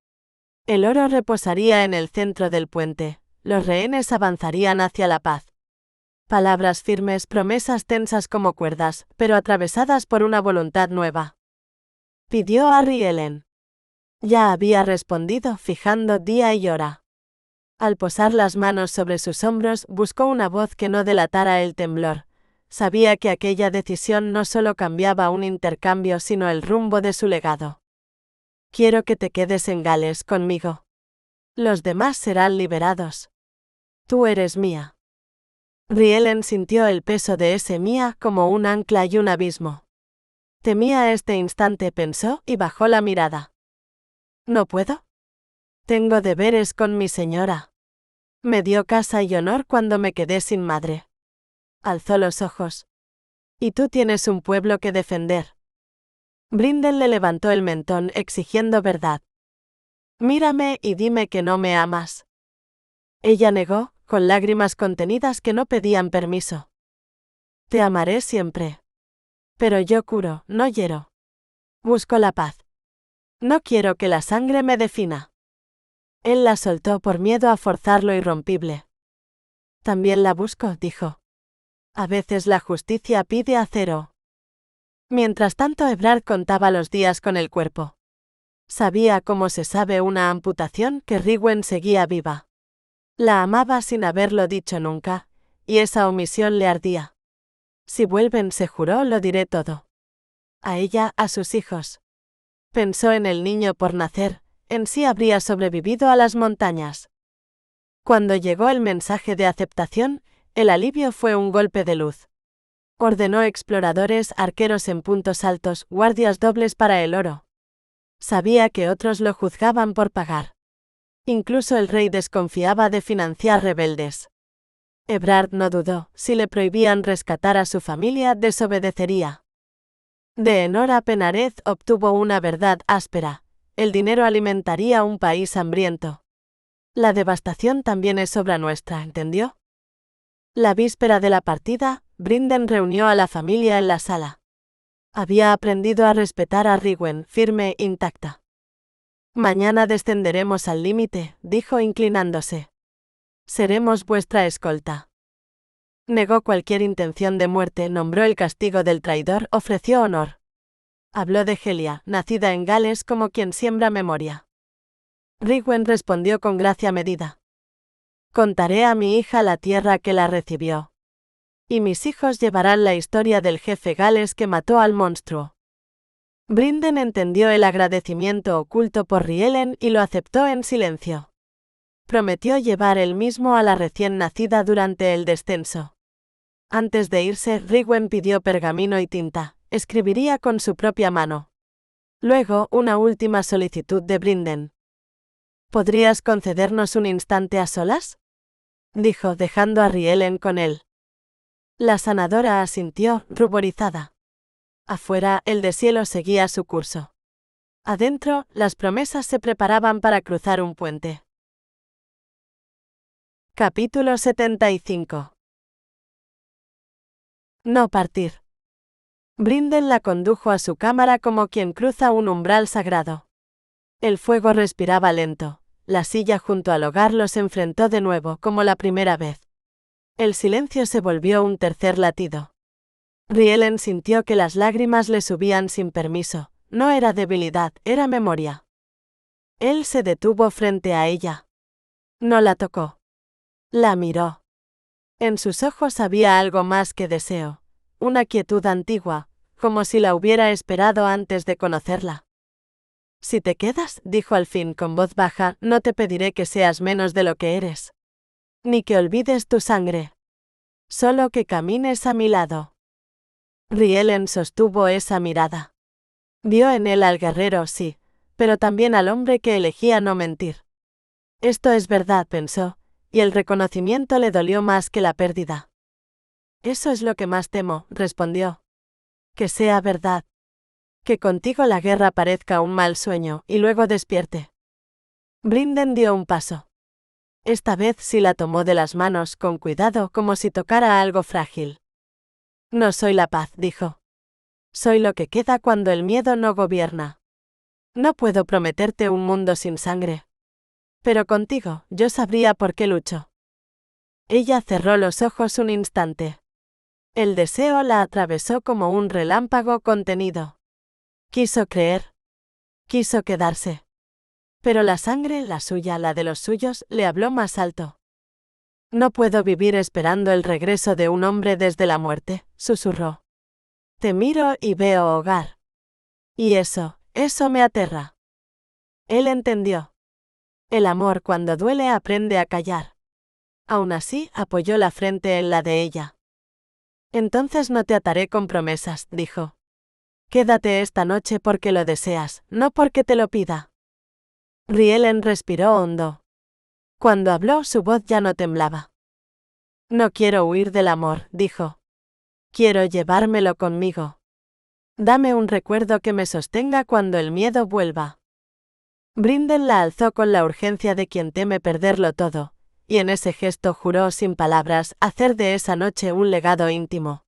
El oro reposaría en el centro del puente, los rehenes avanzarían hacia la paz. Palabras firmes, promesas tensas como cuerdas, pero atravesadas por una voluntad nueva. Pidió a Rielen. Ya había respondido, fijando día y hora. Al posar las manos sobre sus hombros, buscó una voz que no delatara el temblor. Sabía que aquella decisión no solo cambiaba un intercambio, sino el rumbo de su legado. «Quiero que te quedes en Gales conmigo. Los demás serán liberados. Tú eres mía». Rielen sintió el peso de ese Mía como un ancla y un abismo. Temía este instante, pensó, y bajó la mirada. ¿No puedo? Tengo deberes con mi señora. Me dio casa y honor cuando me quedé sin madre. Alzó los ojos. Y tú tienes un pueblo que defender. Brinden le levantó el mentón exigiendo verdad. Mírame y dime que no me amas. Ella negó, con lágrimas contenidas que no pedían permiso. Te amaré siempre. Pero yo curo, no hiero. Busco la paz. No quiero que la sangre me defina. Él la soltó por miedo a forzar lo irrompible. También la busco, dijo. A veces la justicia pide acero. Mientras tanto, Ebrard contaba los días con el cuerpo. Sabía cómo se sabe una amputación que Rigwen seguía viva. La amaba sin haberlo dicho nunca, y esa omisión le ardía. Si vuelven, se juró, lo diré todo. A ella, a sus hijos. Pensó en el niño por nacer, en si habría sobrevivido a las montañas. Cuando llegó el mensaje de aceptación, el alivio fue un golpe de luz. Ordenó exploradores, arqueros en puntos altos, guardias dobles para el oro. Sabía que otros lo juzgaban por pagar. Incluso el rey desconfiaba de financiar rebeldes. Ebrard no dudó, si le prohibían rescatar a su familia, desobedecería. De Enora Penarez obtuvo una verdad áspera: el dinero alimentaría un país hambriento. La devastación también es obra nuestra, ¿entendió? La víspera de la partida, Brinden reunió a la familia en la sala. Había aprendido a respetar a Rigwen, firme e intacta. Mañana descenderemos al límite, dijo inclinándose. Seremos vuestra escolta. Negó cualquier intención de muerte, nombró el castigo del traidor, ofreció honor. Habló de Helia, nacida en Gales, como quien siembra memoria. Rigwen respondió con gracia medida. Contaré a mi hija la tierra que la recibió. Y mis hijos llevarán la historia del jefe Gales que mató al monstruo. Brinden entendió el agradecimiento oculto por Rielen y lo aceptó en silencio. Prometió llevar él mismo a la recién nacida durante el descenso. Antes de irse, Rigwen pidió pergamino y tinta, escribiría con su propia mano. Luego, una última solicitud de Brinden. ¿Podrías concedernos un instante a solas?, dijo, dejando a Rielen con él. La sanadora asintió, ruborizada. Afuera, el deshielo seguía su curso. Adentro, las promesas se preparaban para cruzar un puente. Capítulo 75. No partir. Brinden la condujo a su cámara como quien cruza un umbral sagrado. El fuego respiraba lento. La silla junto al hogar los enfrentó de nuevo, como la primera vez. El silencio se volvió un tercer latido. Rielen sintió que las lágrimas le subían sin permiso. No era debilidad, era memoria. Él se detuvo frente a ella. No la tocó. La miró. En sus ojos había algo más que deseo, una quietud antigua, como si la hubiera esperado antes de conocerla. Si te quedas, dijo al fin con voz baja, no te pediré que seas menos de lo que eres. Ni que olvides tu sangre. Solo que camines a mi lado. Rielen sostuvo esa mirada. Vio en él al guerrero, sí, pero también al hombre que elegía no mentir. Esto es verdad, pensó, y el reconocimiento le dolió más que la pérdida. Eso es lo que más temo, respondió. Que sea verdad. Que contigo la guerra parezca un mal sueño, y luego despierte. Brinden dio un paso. Esta vez sí la tomó de las manos, con cuidado, como si tocara algo frágil. No soy la paz, dijo. Soy lo que queda cuando el miedo no gobierna. No puedo prometerte un mundo sin sangre. Pero contigo, yo sabría por qué lucho. Ella cerró los ojos un instante. El deseo la atravesó como un relámpago contenido. Quiso creer. Quiso quedarse. Pero la sangre, la suya, la de los suyos, le habló más alto. No puedo vivir esperando el regreso de un hombre desde la muerte, susurró. Te miro y veo hogar. Y eso me aterra. Él entendió. El amor cuando duele aprende a callar. Aún así, apoyó la frente en la de ella. Entonces no te ataré con promesas, dijo. Quédate esta noche porque lo deseas, no porque te lo pida. Rielen respiró hondo. Cuando habló, su voz ya no temblaba. No quiero huir del amor, dijo. Quiero llevármelo conmigo. Dame un recuerdo que me sostenga cuando el miedo vuelva. Brinden la alzó con la urgencia de quien teme perderlo todo, y en ese gesto juró sin palabras hacer de esa noche un legado íntimo.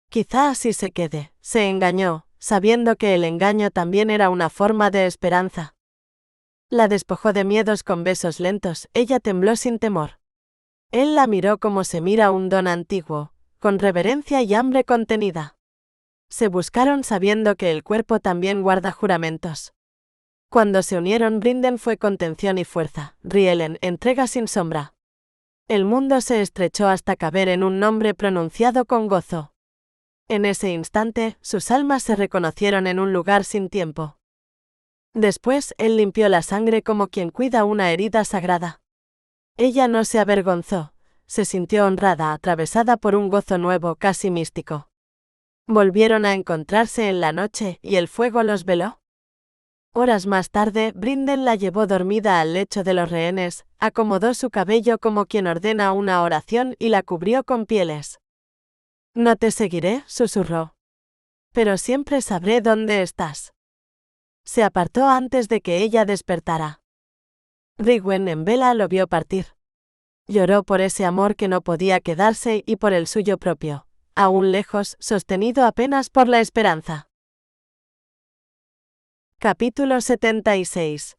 Quizá así se quede, se engañó, sabiendo que el engaño también era una forma de esperanza. La despojó de miedos con besos lentos, ella tembló sin temor. Él la miró como se mira un don antiguo, con reverencia y hambre contenida. Se buscaron sabiendo que el cuerpo también guarda juramentos. Cuando se unieron, Brinden fue contención y fuerza, Rielen, entrega sin sombra. El mundo se estrechó hasta caber en un nombre pronunciado con gozo. En ese instante, sus almas se reconocieron en un lugar sin tiempo. Después, él limpió la sangre como quien cuida una herida sagrada. Ella no se avergonzó, se sintió honrada, atravesada por un gozo nuevo, casi místico. Volvieron a encontrarse en la noche, y el fuego los veló. Horas más tarde, Brinden la llevó dormida al lecho de los rehenes, acomodó su cabello como quien ordena una oración y la cubrió con pieles. No te seguiré, susurró. Pero siempre sabré dónde estás. Se apartó antes de que ella despertara. Rigwen en vela lo vio partir. Lloró por ese amor que no podía quedarse y por el suyo propio, aún lejos, sostenido apenas por la esperanza. Capítulo 76.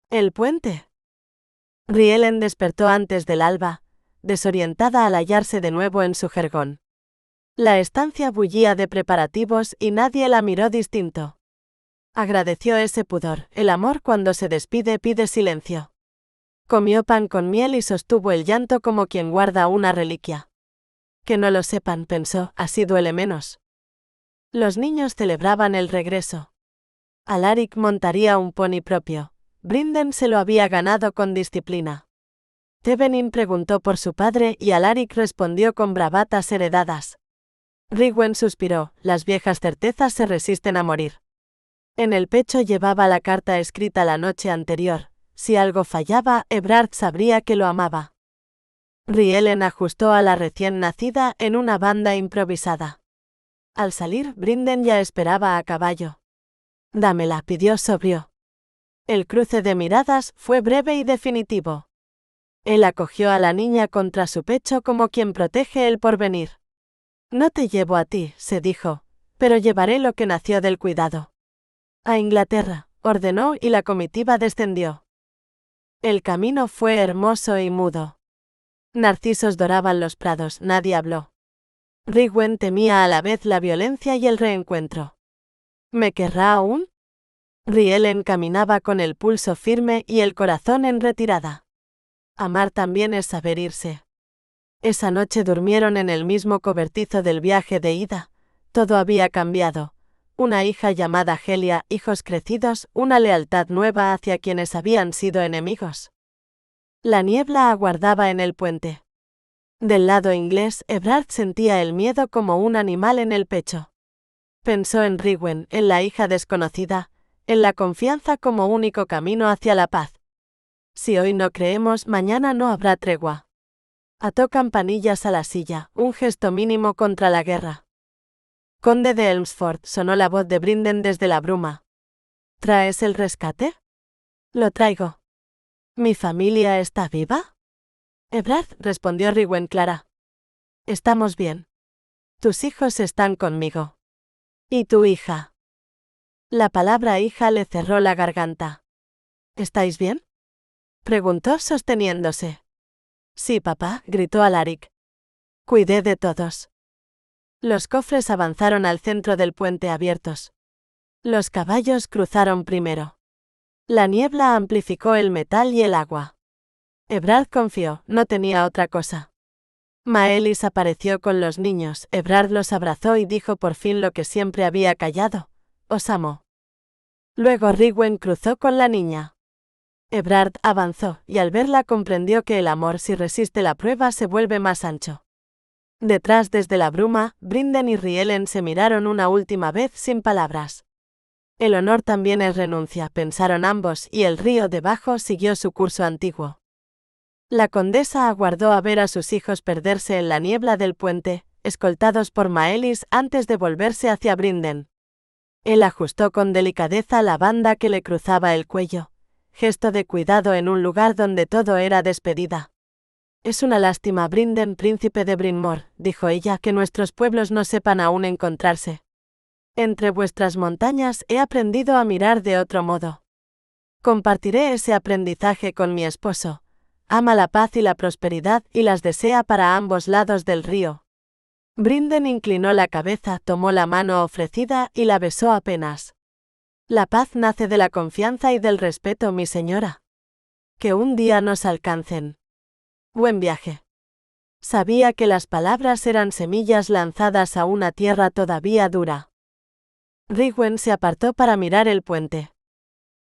El puente. Rielen despertó antes del alba, desorientada al hallarse de nuevo en su jergón. La estancia bullía de preparativos y nadie la miró distinto. Agradeció ese pudor, el amor cuando se despide pide silencio. Comió pan con miel y sostuvo el llanto como quien guarda una reliquia. Que no lo sepan, pensó, así duele menos. Los niños celebraban el regreso. Alaric montaría un pony propio. Brinden se lo había ganado con disciplina. Tevenin preguntó por su padre y Alaric respondió con bravatas heredadas. Rigwen suspiró, las viejas certezas se resisten a morir. En el pecho llevaba la carta escrita la noche anterior. Si algo fallaba, Ebrard sabría que lo amaba. Rielen ajustó a la recién nacida en una banda improvisada. Al salir, Brinden ya esperaba a caballo. Dámela, pidió sobrio. El cruce de miradas fue breve y definitivo. Él acogió a la niña contra su pecho como quien protege el porvenir. No te llevo a ti, se dijo, pero llevaré lo que nació del cuidado. A Inglaterra, ordenó y la comitiva descendió. El camino fue hermoso y mudo. Narcisos doraban los prados, nadie habló. Rigwen temía a la vez la violencia y el reencuentro. ¿Me querrá aún? Rielen caminaba con el pulso firme y el corazón en retirada. Amar también es saber irse. Esa noche durmieron en el mismo cobertizo del viaje de ida. Todo había cambiado. Una hija llamada Helia, hijos crecidos, una lealtad nueva hacia quienes habían sido enemigos. La niebla aguardaba en el puente. Del lado inglés, Ebrard sentía el miedo como un animal en el pecho. Pensó en Rigwen, en la hija desconocida, en la confianza como único camino hacia la paz. Si hoy no creemos, mañana no habrá tregua. Ató campanillas a la silla, un gesto mínimo contra la guerra. Conde de Elmsford, sonó la voz de Brinden desde la bruma. ¿Traes el rescate? Lo traigo. ¿Mi familia está viva? Ebrard, respondió Rigwen clara. Estamos bien. Tus hijos están conmigo. ¿Y tu hija? La palabra hija le cerró la garganta. ¿Estáis bien? Preguntó sosteniéndose. Sí, papá, gritó Alaric. Cuidé de todos. Los cofres avanzaron al centro del puente abiertos. Los caballos cruzaron primero. La niebla amplificó el metal y el agua. Ebrard confió, no tenía otra cosa. Maelis apareció con los niños, Ebrard los abrazó y dijo por fin lo que siempre había callado: os amo. Luego Rigwen cruzó con la niña. Ebrard avanzó, y al verla comprendió que el amor si resiste la prueba se vuelve más ancho. Detrás desde la bruma, Brinden y Rielen se miraron una última vez sin palabras. El honor también es renuncia, pensaron ambos, y el río debajo siguió su curso antiguo. La condesa aguardó a ver a sus hijos perderse en la niebla del puente, escoltados por Maelis antes de volverse hacia Brinden. Él ajustó con delicadeza la banda que le cruzaba el cuello, gesto de cuidado en un lugar donde todo era despedida. Es una lástima, Brinden, príncipe de Brinmor, dijo ella, que nuestros pueblos no sepan aún encontrarse. Entre vuestras montañas he aprendido a mirar de otro modo. Compartiré ese aprendizaje con mi esposo. Ama la paz y la prosperidad y las desea para ambos lados del río. Brinden inclinó la cabeza, tomó la mano ofrecida y la besó apenas. La paz nace de la confianza y del respeto, mi señora. Que un día nos alcancen. Buen viaje. Sabía que las palabras eran semillas lanzadas a una tierra todavía dura. Rigwen se apartó para mirar el puente.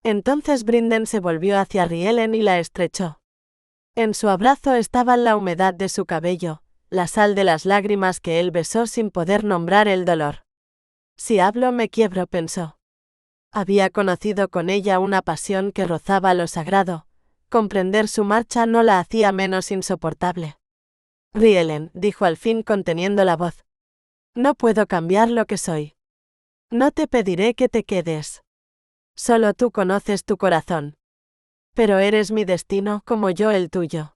Entonces Brinden se volvió hacia Rielen y la estrechó. En su abrazo estaba la humedad de su cabello, la sal de las lágrimas que él besó sin poder nombrar el dolor. Si hablo me quiebro, pensó. Había conocido con ella una pasión que rozaba lo sagrado. Comprender su marcha no la hacía menos insoportable. Rielen, dijo al fin conteniendo la voz. No puedo cambiar lo que soy. No te pediré que te quedes. Solo tú conoces tu corazón. Pero eres mi destino como yo el tuyo.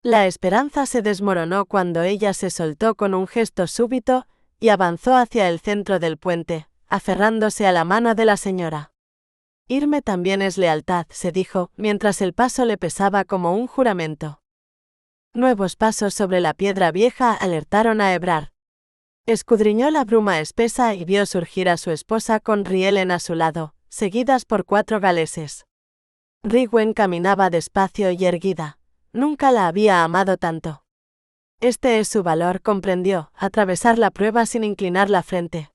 La esperanza se desmoronó cuando ella se soltó con un gesto súbito y avanzó hacia el centro del puente, aferrándose a la mano de la señora. Irme también es lealtad, se dijo, mientras el paso le pesaba como un juramento. Nuevos pasos sobre la piedra vieja alertaron a Ebrard. Escudriñó la bruma espesa y vio surgir a su esposa con Rielen a su lado, seguidas por 4 galeses. Rigwen caminaba despacio y erguida. Nunca la había amado tanto. Este es su valor, comprendió, atravesar la prueba sin inclinar la frente.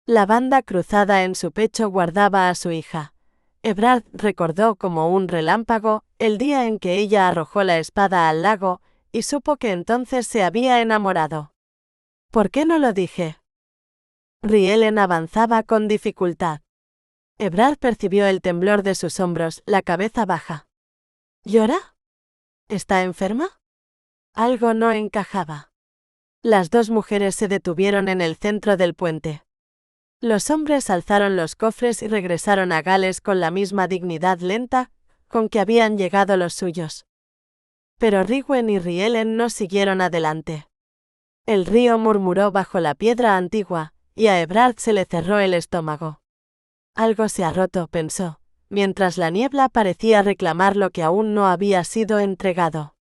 La banda cruzada en su pecho guardaba a su hija. Ebrard recordó como un relámpago el día en que ella arrojó la espada al lago, y supo que entonces se había enamorado. ¿Por qué no lo dije? Rielen avanzaba con dificultad. Ebrard percibió el temblor de sus hombros, la cabeza baja. ¿Llora? ¿Está enferma? Algo no encajaba. Las 2 mujeres se detuvieron en el centro del puente. Los hombres alzaron los cofres y regresaron a Gales con la misma dignidad lenta con que habían llegado los suyos. Pero Rigwen y Rielen no siguieron adelante. El río murmuró bajo la piedra antigua, y a Ebrard se le cerró el estómago. Algo se ha roto, pensó, mientras la niebla parecía reclamar lo que aún no había sido entregado.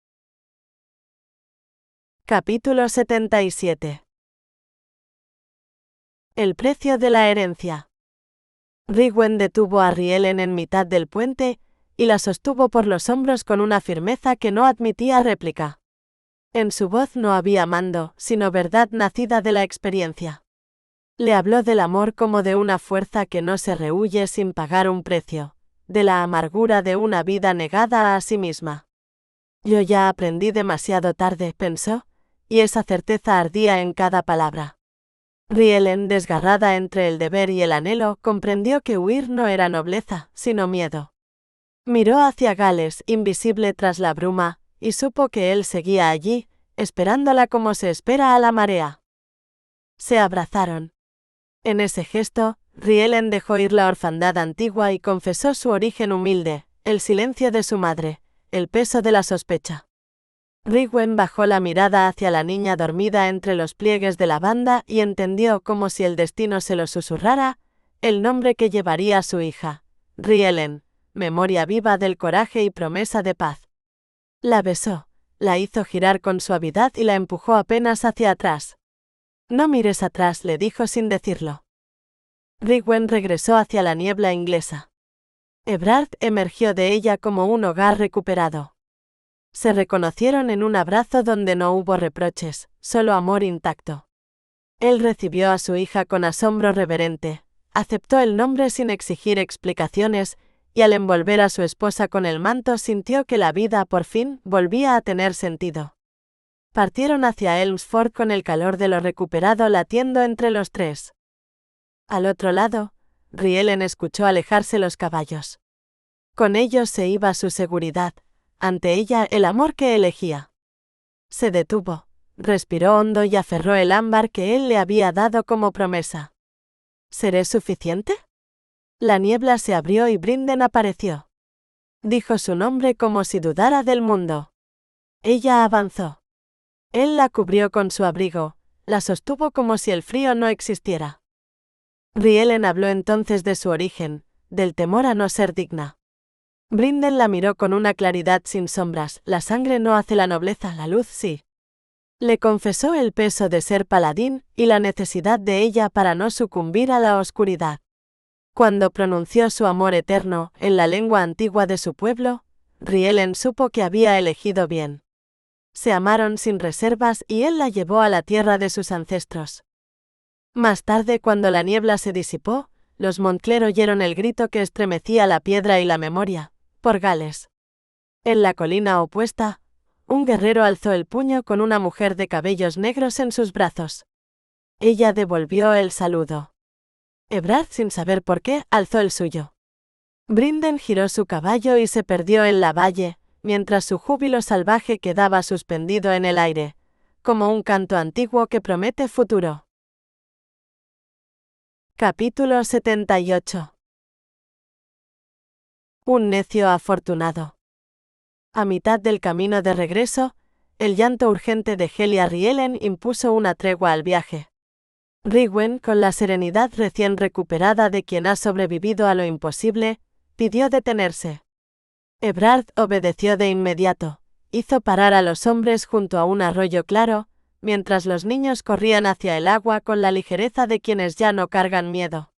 Capítulo 77. El precio de la herencia. Rigwen detuvo a Rielen en mitad del puente, y la sostuvo por los hombros con una firmeza que no admitía réplica. En su voz no había mando, sino verdad nacida de la experiencia. Le habló del amor como de una fuerza que no se rehúye sin pagar un precio, de la amargura de una vida negada a sí misma. Yo ya aprendí demasiado tarde, pensó, y esa certeza ardía en cada palabra. Rielen, desgarrada entre el deber y el anhelo, comprendió que huir no era nobleza, sino miedo. Miró hacia Gales, invisible tras la bruma, y supo que él seguía allí, esperándola como se espera a la marea. Se abrazaron. En ese gesto, Rielen dejó ir la orfandad antigua y confesó su origen humilde, el silencio de su madre, el peso de la sospecha. Rigwen bajó la mirada hacia la niña dormida entre los pliegues de la banda y entendió como si el destino se lo susurrara, el nombre que llevaría a su hija, Rielen, memoria viva del coraje y promesa de paz. La besó, la hizo girar con suavidad y la empujó apenas hacia atrás. No mires atrás, le dijo sin decirlo. Rigwen regresó hacia la niebla inglesa. Ebrard emergió de ella como un hogar recuperado. Se reconocieron en un abrazo donde no hubo reproches, solo amor intacto. Él recibió a su hija con asombro reverente, aceptó el nombre sin exigir explicaciones, y al envolver a su esposa con el manto sintió que la vida por fin volvía a tener sentido. Partieron hacia Elmsford con el calor de lo recuperado latiendo entre los tres. Al otro lado, Rielen escuchó alejarse los caballos. Con ellos se iba su seguridad, ante ella el amor que elegía. Se detuvo, respiró hondo y aferró el ámbar que él le había dado como promesa. ¿Seré suficiente? La niebla se abrió y Brinden apareció. Dijo su nombre como si dudara del mundo. Ella avanzó. Él la cubrió con su abrigo, la sostuvo como si el frío no existiera. Rielen habló entonces de su origen, del temor a no ser digna. Brinden la miró con una claridad sin sombras, la sangre no hace la nobleza, la luz sí. Le confesó el peso de ser paladín y la necesidad de ella para no sucumbir a la oscuridad. Cuando pronunció su amor eterno, en la lengua antigua de su pueblo, Rielen supo que había elegido bien. Se amaron sin reservas y él la llevó a la tierra de sus ancestros. Más tarde, cuando la niebla se disipó, los Montclair oyeron el grito que estremecía la piedra y la memoria, por Gales. En la colina opuesta, un guerrero alzó el puño con una mujer de cabellos negros en sus brazos. Ella devolvió el saludo. Ebrard, sin saber por qué, alzó el suyo. Brinden giró su caballo y se perdió en la valle, mientras su júbilo salvaje quedaba suspendido en el aire, como un canto antiguo que promete futuro. Capítulo 78. Un necio afortunado. A mitad del camino de regreso, el llanto urgente de Helia Rielen impuso una tregua al viaje. Rigwen, con la serenidad recién recuperada de quien ha sobrevivido a lo imposible, pidió detenerse. Ebrard obedeció de inmediato, hizo parar a los hombres junto a un arroyo claro, mientras los niños corrían hacia el agua con la ligereza de quienes ya no cargan miedo.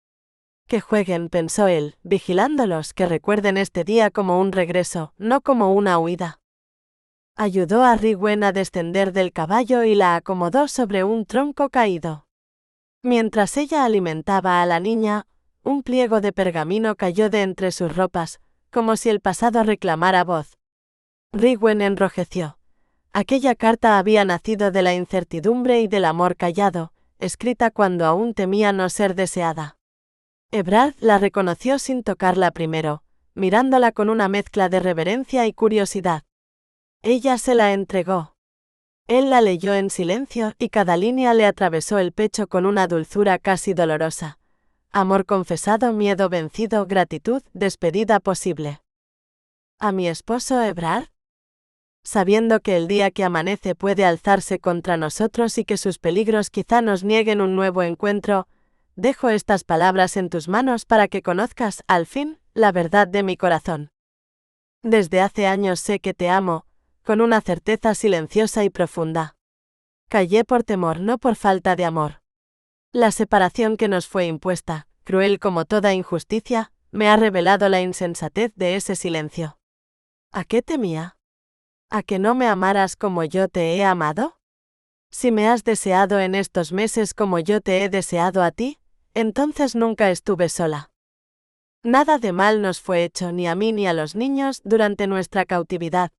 Que jueguen, pensó él, vigilándolos, que recuerden este día como un regreso, no como una huida. Ayudó a Rigwen a descender del caballo y la acomodó sobre un tronco caído. Mientras ella alimentaba a la niña, un pliego de pergamino cayó de entre sus ropas, como si el pasado reclamara voz. Rigwen enrojeció. Aquella carta había nacido de la incertidumbre y del amor callado, escrita cuando aún temía no ser deseada. Ebrard la reconoció sin tocarla primero, mirándola con una mezcla de reverencia y curiosidad. Ella se la entregó. Él la leyó en silencio y cada línea le atravesó el pecho con una dulzura casi dolorosa. Amor confesado, miedo vencido, gratitud, despedida posible. ¿A mi esposo Ebrard? Sabiendo que el día que amanece puede alzarse contra nosotros y que sus peligros quizá nos nieguen un nuevo encuentro, dejo estas palabras en tus manos para que conozcas, al fin, la verdad de mi corazón. Desde hace años sé que te amo, con una certeza silenciosa y profunda. Callé por temor, no por falta de amor. La separación que nos fue impuesta, cruel como toda injusticia, me ha revelado la insensatez de ese silencio. ¿A qué temía? ¿A que no me amaras como yo te he amado? Si me has deseado en estos meses como yo te he deseado a ti, entonces nunca estuve sola. Nada de mal nos fue hecho ni a mí ni a los niños durante nuestra cautividad.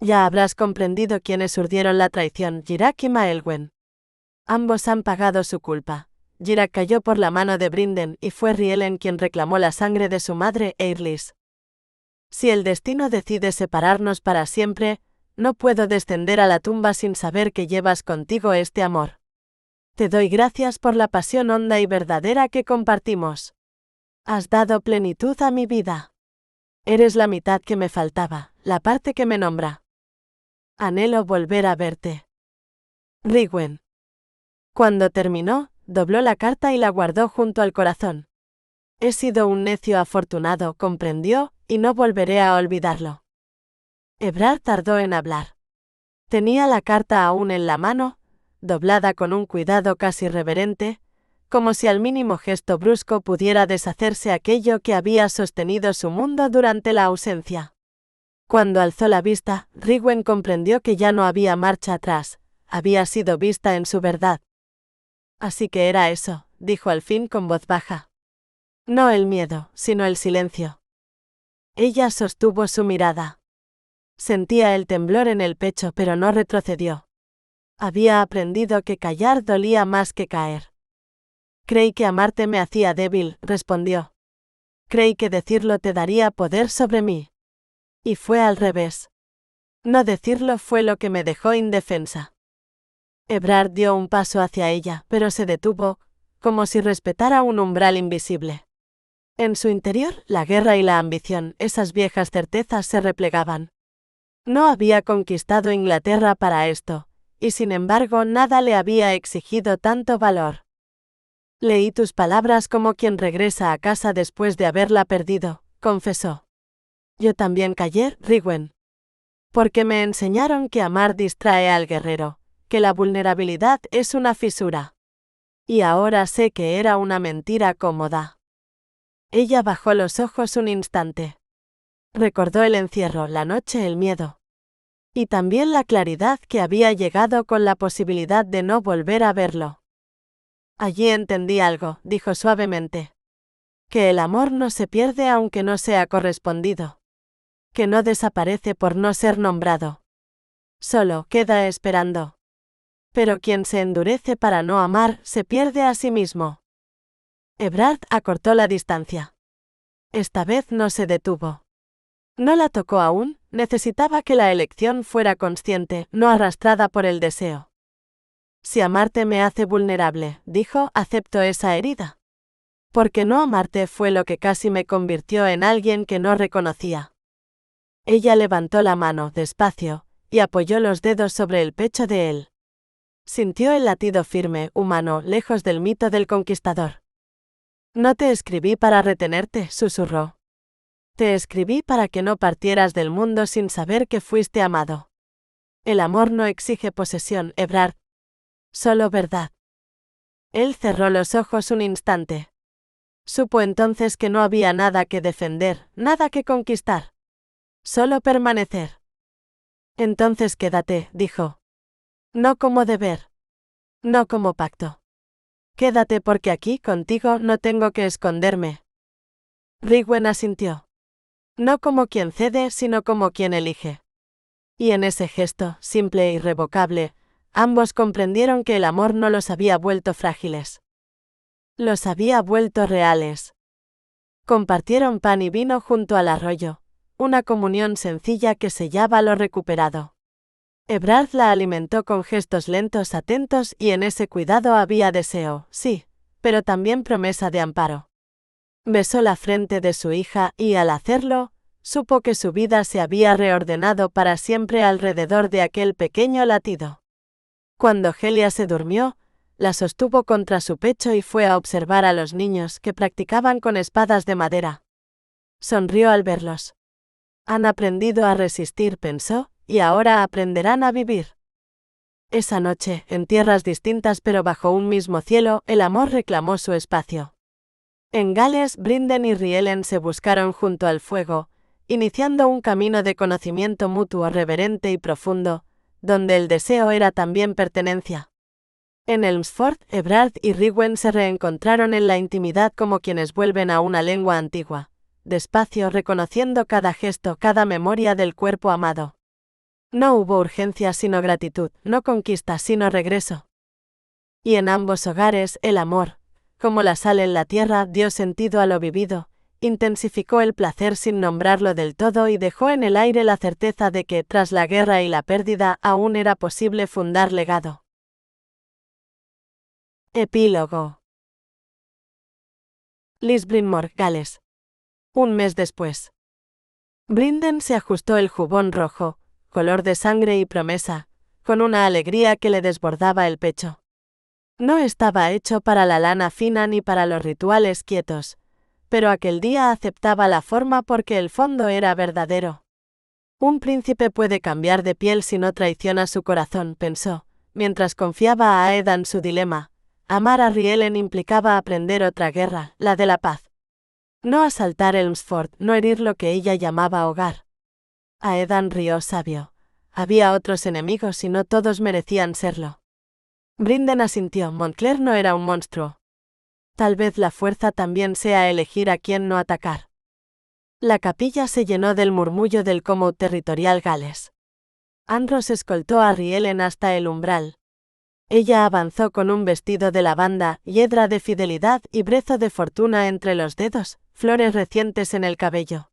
Ya habrás comprendido quiénes urdieron la traición, Jirak y Maelwen. Ambos han pagado su culpa. Jirak cayó por la mano de Brinden y fue Rielen quien reclamó la sangre de su madre, Eirlis. Si el destino decide separarnos para siempre, no puedo descender a la tumba sin saber que llevas contigo este amor. Te doy gracias por la pasión honda y verdadera que compartimos. Has dado plenitud a mi vida. Eres la mitad que me faltaba, la parte que me nombra. Anhelo volver a verte. Rigwen. Cuando terminó, dobló la carta y la guardó junto al corazón. He sido un necio afortunado, comprendió, y no volveré a olvidarlo. Ebrard tardó en hablar. Tenía la carta aún en la mano, doblada con un cuidado casi reverente, como si al mínimo gesto brusco pudiera deshacerse aquello que había sostenido su mundo durante la ausencia. Cuando alzó la vista, Rigwen comprendió que ya no había marcha atrás, había sido vista en su verdad. Así que era eso, dijo al fin con voz baja. No el miedo, sino el silencio. Ella sostuvo su mirada. Sentía el temblor en el pecho, pero no retrocedió. Había aprendido que callar dolía más que caer. Creí que amarte me hacía débil, respondió. Creí que decirlo te daría poder sobre mí. Y fue al revés. No decirlo fue lo que me dejó indefensa. Ebrard dio un paso hacia ella, pero se detuvo, como si respetara un umbral invisible. En su interior, la guerra y la ambición, esas viejas certezas se replegaban. No había conquistado Inglaterra para esto, y sin embargo nada le había exigido tanto valor. Leí tus palabras como quien regresa a casa después de haberla perdido, confesó. Yo también callé, Rigwen. Porque me enseñaron que amar distrae al guerrero, que la vulnerabilidad es una fisura. Y ahora sé que era una mentira cómoda. Ella bajó los ojos un instante. Recordó el encierro, la noche, el miedo. Y también la claridad que había llegado con la posibilidad de no volver a verlo. Allí entendí algo, dijo suavemente. Que el amor no se pierde aunque no sea correspondido. Que no desaparece por no ser nombrado. Solo queda esperando. Pero quien se endurece para no amar, se pierde a sí mismo. Ebrard acortó la distancia. Esta vez no se detuvo. No la tocó aún, necesitaba que la elección fuera consciente, no arrastrada por el deseo. Si amarte me hace vulnerable, dijo, acepto esa herida. Porque no amarte fue lo que casi me convirtió en alguien que no reconocía. Ella levantó la mano, despacio, y apoyó los dedos sobre el pecho de él. Sintió el latido firme, humano, lejos del mito del conquistador. No te escribí para retenerte, susurró. Te escribí para que no partieras del mundo sin saber que fuiste amado. El amor no exige posesión, Ebrard. Solo verdad. Él cerró los ojos un instante. Supo entonces que no había nada que defender, nada que conquistar. Solo permanecer. Entonces quédate, dijo. No como deber. No como pacto. Quédate porque aquí, contigo, no tengo que esconderme. Rigwen asintió. No como quien cede, sino como quien elige. Y en ese gesto, simple e irrevocable, ambos comprendieron que el amor no los había vuelto frágiles. Los había vuelto reales. Compartieron pan y vino junto al arroyo, una comunión sencilla que sellaba lo recuperado. Ebrard la alimentó con gestos lentos, atentos, y en ese cuidado había deseo, sí, pero también promesa de amparo. Besó la frente de su hija y, al hacerlo, supo que su vida se había reordenado para siempre alrededor de aquel pequeño latido. Cuando Helia se durmió, la sostuvo contra su pecho y fue a observar a los niños que practicaban con espadas de madera. Sonrió al verlos. Han aprendido a resistir, pensó, y ahora aprenderán a vivir. Esa noche, en tierras distintas pero bajo un mismo cielo, el amor reclamó su espacio. En Gales, Brinden y Rielen se buscaron junto al fuego, iniciando un camino de conocimiento mutuo reverente y profundo, donde el deseo era también pertenencia. En Elmsford, Ebrard y Rigwen se reencontraron en la intimidad como quienes vuelven a una lengua antigua, despacio reconociendo cada gesto, cada memoria del cuerpo amado. No hubo urgencia sino gratitud, no conquista sino regreso. Y en ambos hogares, el amor, como la sal en la tierra, dio sentido a lo vivido, intensificó el placer sin nombrarlo del todo y dejó en el aire la certeza de que, tras la guerra y la pérdida, aún era posible fundar legado. Epílogo. Lisbrinmore, Gales. Un mes después. Brinden se ajustó el jubón rojo, color de sangre y promesa, con una alegría que le desbordaba el pecho. No estaba hecho para la lana fina ni para los rituales quietos, pero aquel día aceptaba la forma porque el fondo era verdadero. Un príncipe puede cambiar de piel si no traiciona su corazón, pensó, mientras confiaba a Aedan su dilema. Amar a Rielen implicaba aprender otra guerra, la de la paz. No asaltar Elmsford, no herir lo que ella llamaba hogar. Aedan rió sabio. Había otros enemigos y no todos merecían serlo. Brinden asintió, Montclair no era un monstruo. Tal vez la fuerza también sea elegir a quién no atacar. La capilla se llenó del murmullo del Comú territorial Gales. Andros escoltó a Rielen hasta el umbral. Ella avanzó con un vestido de lavanda, hiedra de fidelidad y brezo de fortuna entre los dedos, flores recientes en el cabello.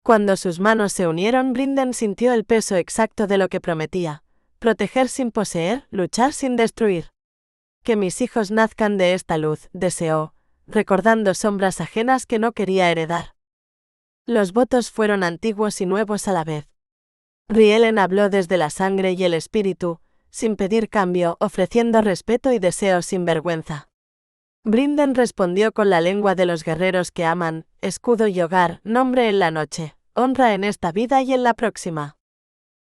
Cuando sus manos se unieron, Brinden sintió el peso exacto de lo que prometía: proteger sin poseer, luchar sin destruir. Que mis hijos nazcan de esta luz, deseó, recordando sombras ajenas que no quería heredar. Los votos fueron antiguos y nuevos a la vez. Rielen habló desde la sangre y el espíritu, sin pedir cambio, ofreciendo respeto y deseo sin vergüenza. Brinden respondió con la lengua de los guerreros que aman: escudo y hogar, nombre en la noche, honra en esta vida y en la próxima.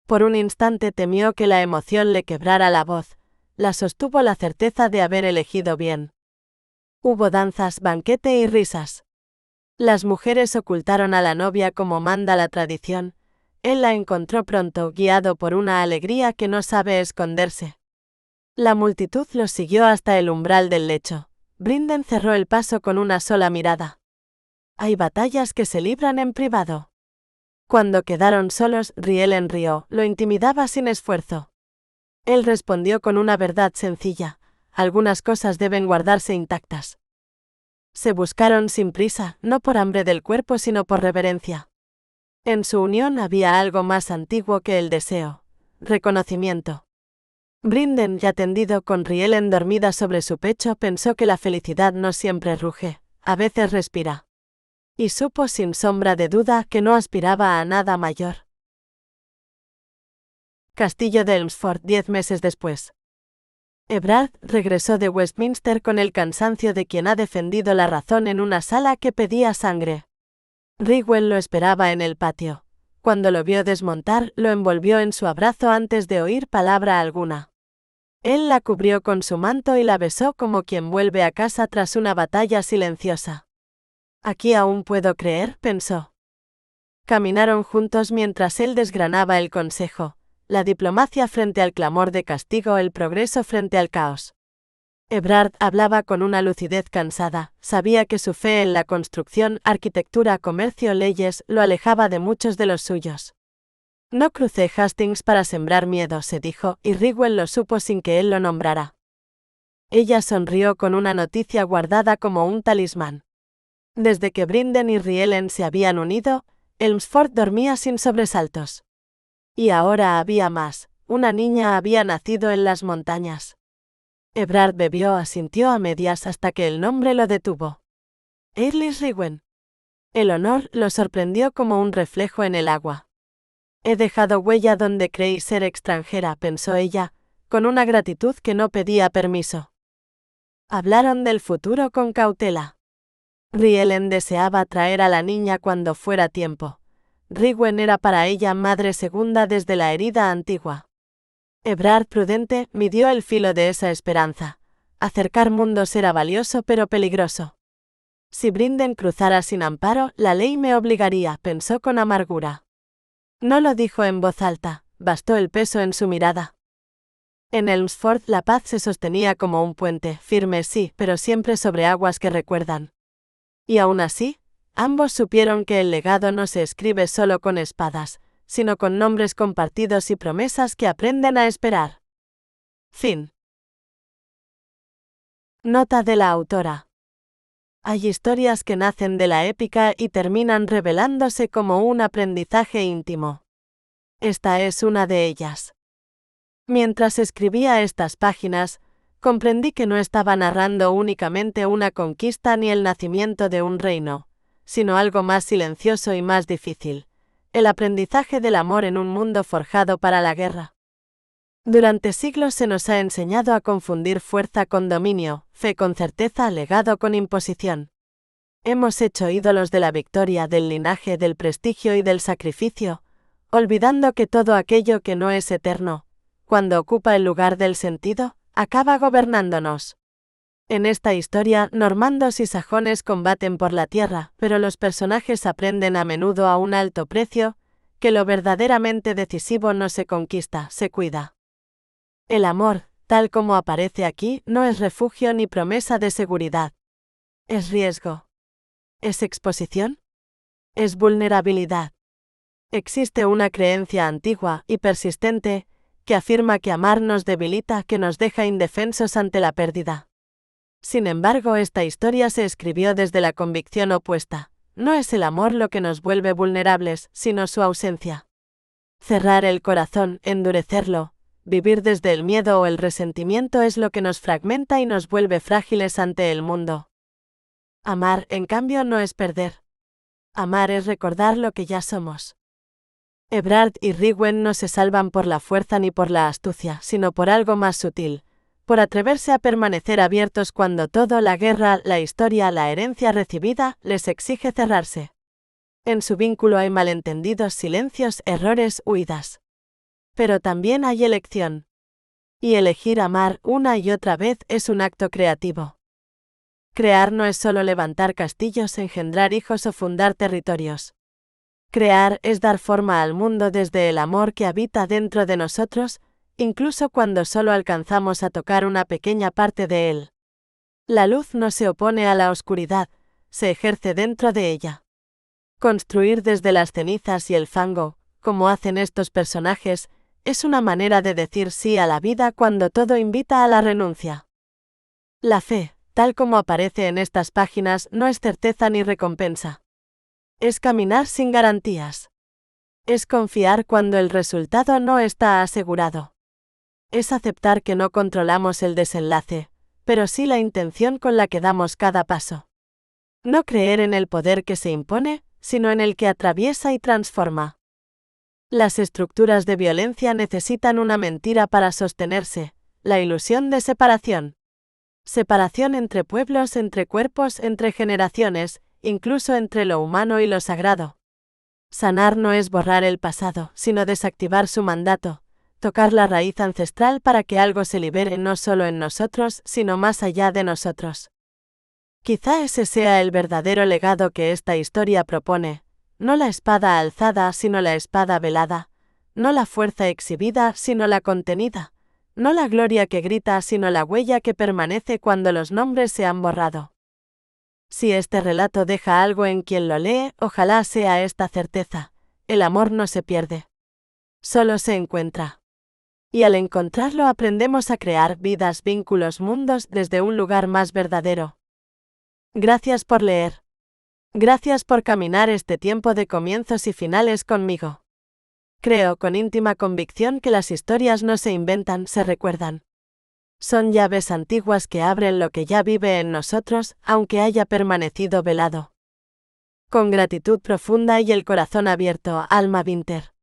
Por un instante temió que la emoción le quebrara la voz, la sostuvo la certeza de haber elegido bien. Hubo danzas, banquete y risas. Las mujeres ocultaron a la novia como manda la tradición. Él la encontró pronto, guiado por una alegría que no sabe esconderse. La multitud los siguió hasta el umbral del lecho. Brinden cerró el paso con una sola mirada. Hay batallas que se libran en privado. Cuando quedaron solos, Rielen rió, lo intimidaba sin esfuerzo. Él respondió con una verdad sencilla: algunas cosas deben guardarse intactas. Se buscaron sin prisa, no por hambre del cuerpo sino por reverencia. En su unión había algo más antiguo que el deseo: reconocimiento. Brinden, ya tendido con Rielen dormida sobre su pecho, pensó que la felicidad no siempre ruge, a veces respira. Y supo sin sombra de duda que no aspiraba a nada mayor. Castillo de Elmsford, 10 meses después. Ebrard regresó de Westminster con el cansancio de quien ha defendido la razón en una sala que pedía sangre. Rywell lo esperaba en el patio. Cuando lo vio desmontar, lo envolvió en su abrazo antes de oír palabra alguna. Él la cubrió con su manto y la besó como quien vuelve a casa tras una batalla silenciosa. Aquí aún puedo creer, pensó. Caminaron juntos mientras él desgranaba el consejo: la diplomacia frente al clamor de castigo, el progreso frente al caos. Ebrard hablaba con una lucidez cansada, sabía que su fe en la construcción, arquitectura, comercio, leyes, lo alejaba de muchos de los suyos. No crucé Hastings para sembrar miedo, se dijo, y Rywell lo supo sin que él lo nombrara. Ella sonrió con una noticia guardada como un talismán. Desde que Brinden y Rielen se habían unido, Elmsford dormía sin sobresaltos. Y ahora había más: una niña había nacido en las montañas. Ebrard bebió, asintió a medias hasta que el nombre lo detuvo. Eirlis Rywell. El honor lo sorprendió como un reflejo en el agua. He dejado huella donde creí ser extranjera, pensó ella, con una gratitud que no pedía permiso. Hablaron del futuro con cautela. Rielen deseaba traer a la niña cuando fuera tiempo. Rywell era para ella madre segunda desde la herida antigua. Ebrard, prudente, midió el filo de esa esperanza. Acercar mundos era valioso pero peligroso. Si Brinden cruzara sin amparo, la ley me obligaría, pensó con amargura. No lo dijo en voz alta, bastó el peso en su mirada. En Elmsford la paz se sostenía como un puente, firme sí, pero siempre sobre aguas que recuerdan. Y aún así, ambos supieron que el legado no se escribe solo con espadas, sino con nombres compartidos y promesas que aprenden a esperar. Fin. Nota de la autora. Hay historias que nacen de la épica y terminan revelándose como un aprendizaje íntimo. Esta es una de ellas. Mientras escribía estas páginas, comprendí que no estaba narrando únicamente una conquista ni el nacimiento de un reino, sino algo más silencioso y más difícil: el aprendizaje del amor en un mundo forjado para la guerra. Durante siglos se nos ha enseñado a confundir fuerza con dominio, fe con certeza, legado con imposición. Hemos hecho ídolos de la victoria, del linaje, del prestigio y del sacrificio, olvidando que todo aquello que no es eterno, cuando ocupa el lugar del sentido, acaba gobernándonos. En esta historia, normandos y sajones combaten por la tierra, pero los personajes aprenden a menudo a un alto precio que lo verdaderamente decisivo no se conquista, se cuida. El amor, tal como aparece aquí, no es refugio ni promesa de seguridad. Es riesgo. ¿Es exposición? Es vulnerabilidad. Existe una creencia antigua y persistente que afirma que amar nos debilita, que nos deja indefensos ante la pérdida. Sin embargo, esta historia se escribió desde la convicción opuesta. No es el amor lo que nos vuelve vulnerables, sino su ausencia. Cerrar el corazón, endurecerlo, vivir desde el miedo o el resentimiento es lo que nos fragmenta y nos vuelve frágiles ante el mundo. Amar, en cambio, no es perder. Amar es recordar lo que ya somos. Ebrard y Rywén no se salvan por la fuerza ni por la astucia, sino por algo más sutil, por atreverse a permanecer abiertos cuando todo, la guerra, la historia, la herencia recibida, les exige cerrarse. En su vínculo hay malentendidos, silencios, errores, huidas. Pero también hay elección. Y elegir amar una y otra vez es un acto creativo. Crear no es solo levantar castillos, engendrar hijos o fundar territorios. Crear es dar forma al mundo desde el amor que habita dentro de nosotros, incluso cuando solo alcanzamos a tocar una pequeña parte de él. La luz no se opone a la oscuridad, se ejerce dentro de ella. Construir desde las cenizas y el fango, como hacen estos personajes, es una manera de decir sí a la vida cuando todo invita a la renuncia. La fe, tal como aparece en estas páginas, no es certeza ni recompensa. Es caminar sin garantías. Es confiar cuando el resultado no está asegurado. Es aceptar que no controlamos el desenlace, pero sí la intención con la que damos cada paso. No creer en el poder que se impone, sino en el que atraviesa y transforma. Las estructuras de violencia necesitan una mentira para sostenerse, la ilusión de separación. Separación entre pueblos, entre cuerpos, entre generaciones, incluso entre lo humano y lo sagrado. Sanar no es borrar el pasado, sino desactivar su mandato, tocar la raíz ancestral para que algo se libere no solo en nosotros, sino más allá de nosotros. Quizá ese sea el verdadero legado que esta historia propone, no la espada alzada, sino la espada velada, no la fuerza exhibida, sino la contenida, no la gloria que grita, sino la huella que permanece cuando los nombres se han borrado. Si este relato deja algo en quien lo lee, ojalá sea esta certeza: el amor no se pierde, solo se encuentra. Y al encontrarlo aprendemos a crear vidas, vínculos, mundos desde un lugar más verdadero. Gracias por leer. Gracias por caminar este tiempo de comienzos y finales conmigo. Creo con íntima convicción que las historias no se inventan, se recuerdan. Son llaves antiguas que abren lo que ya vive en nosotros, aunque haya permanecido velado. Con gratitud profunda y el corazón abierto, Alma Winter.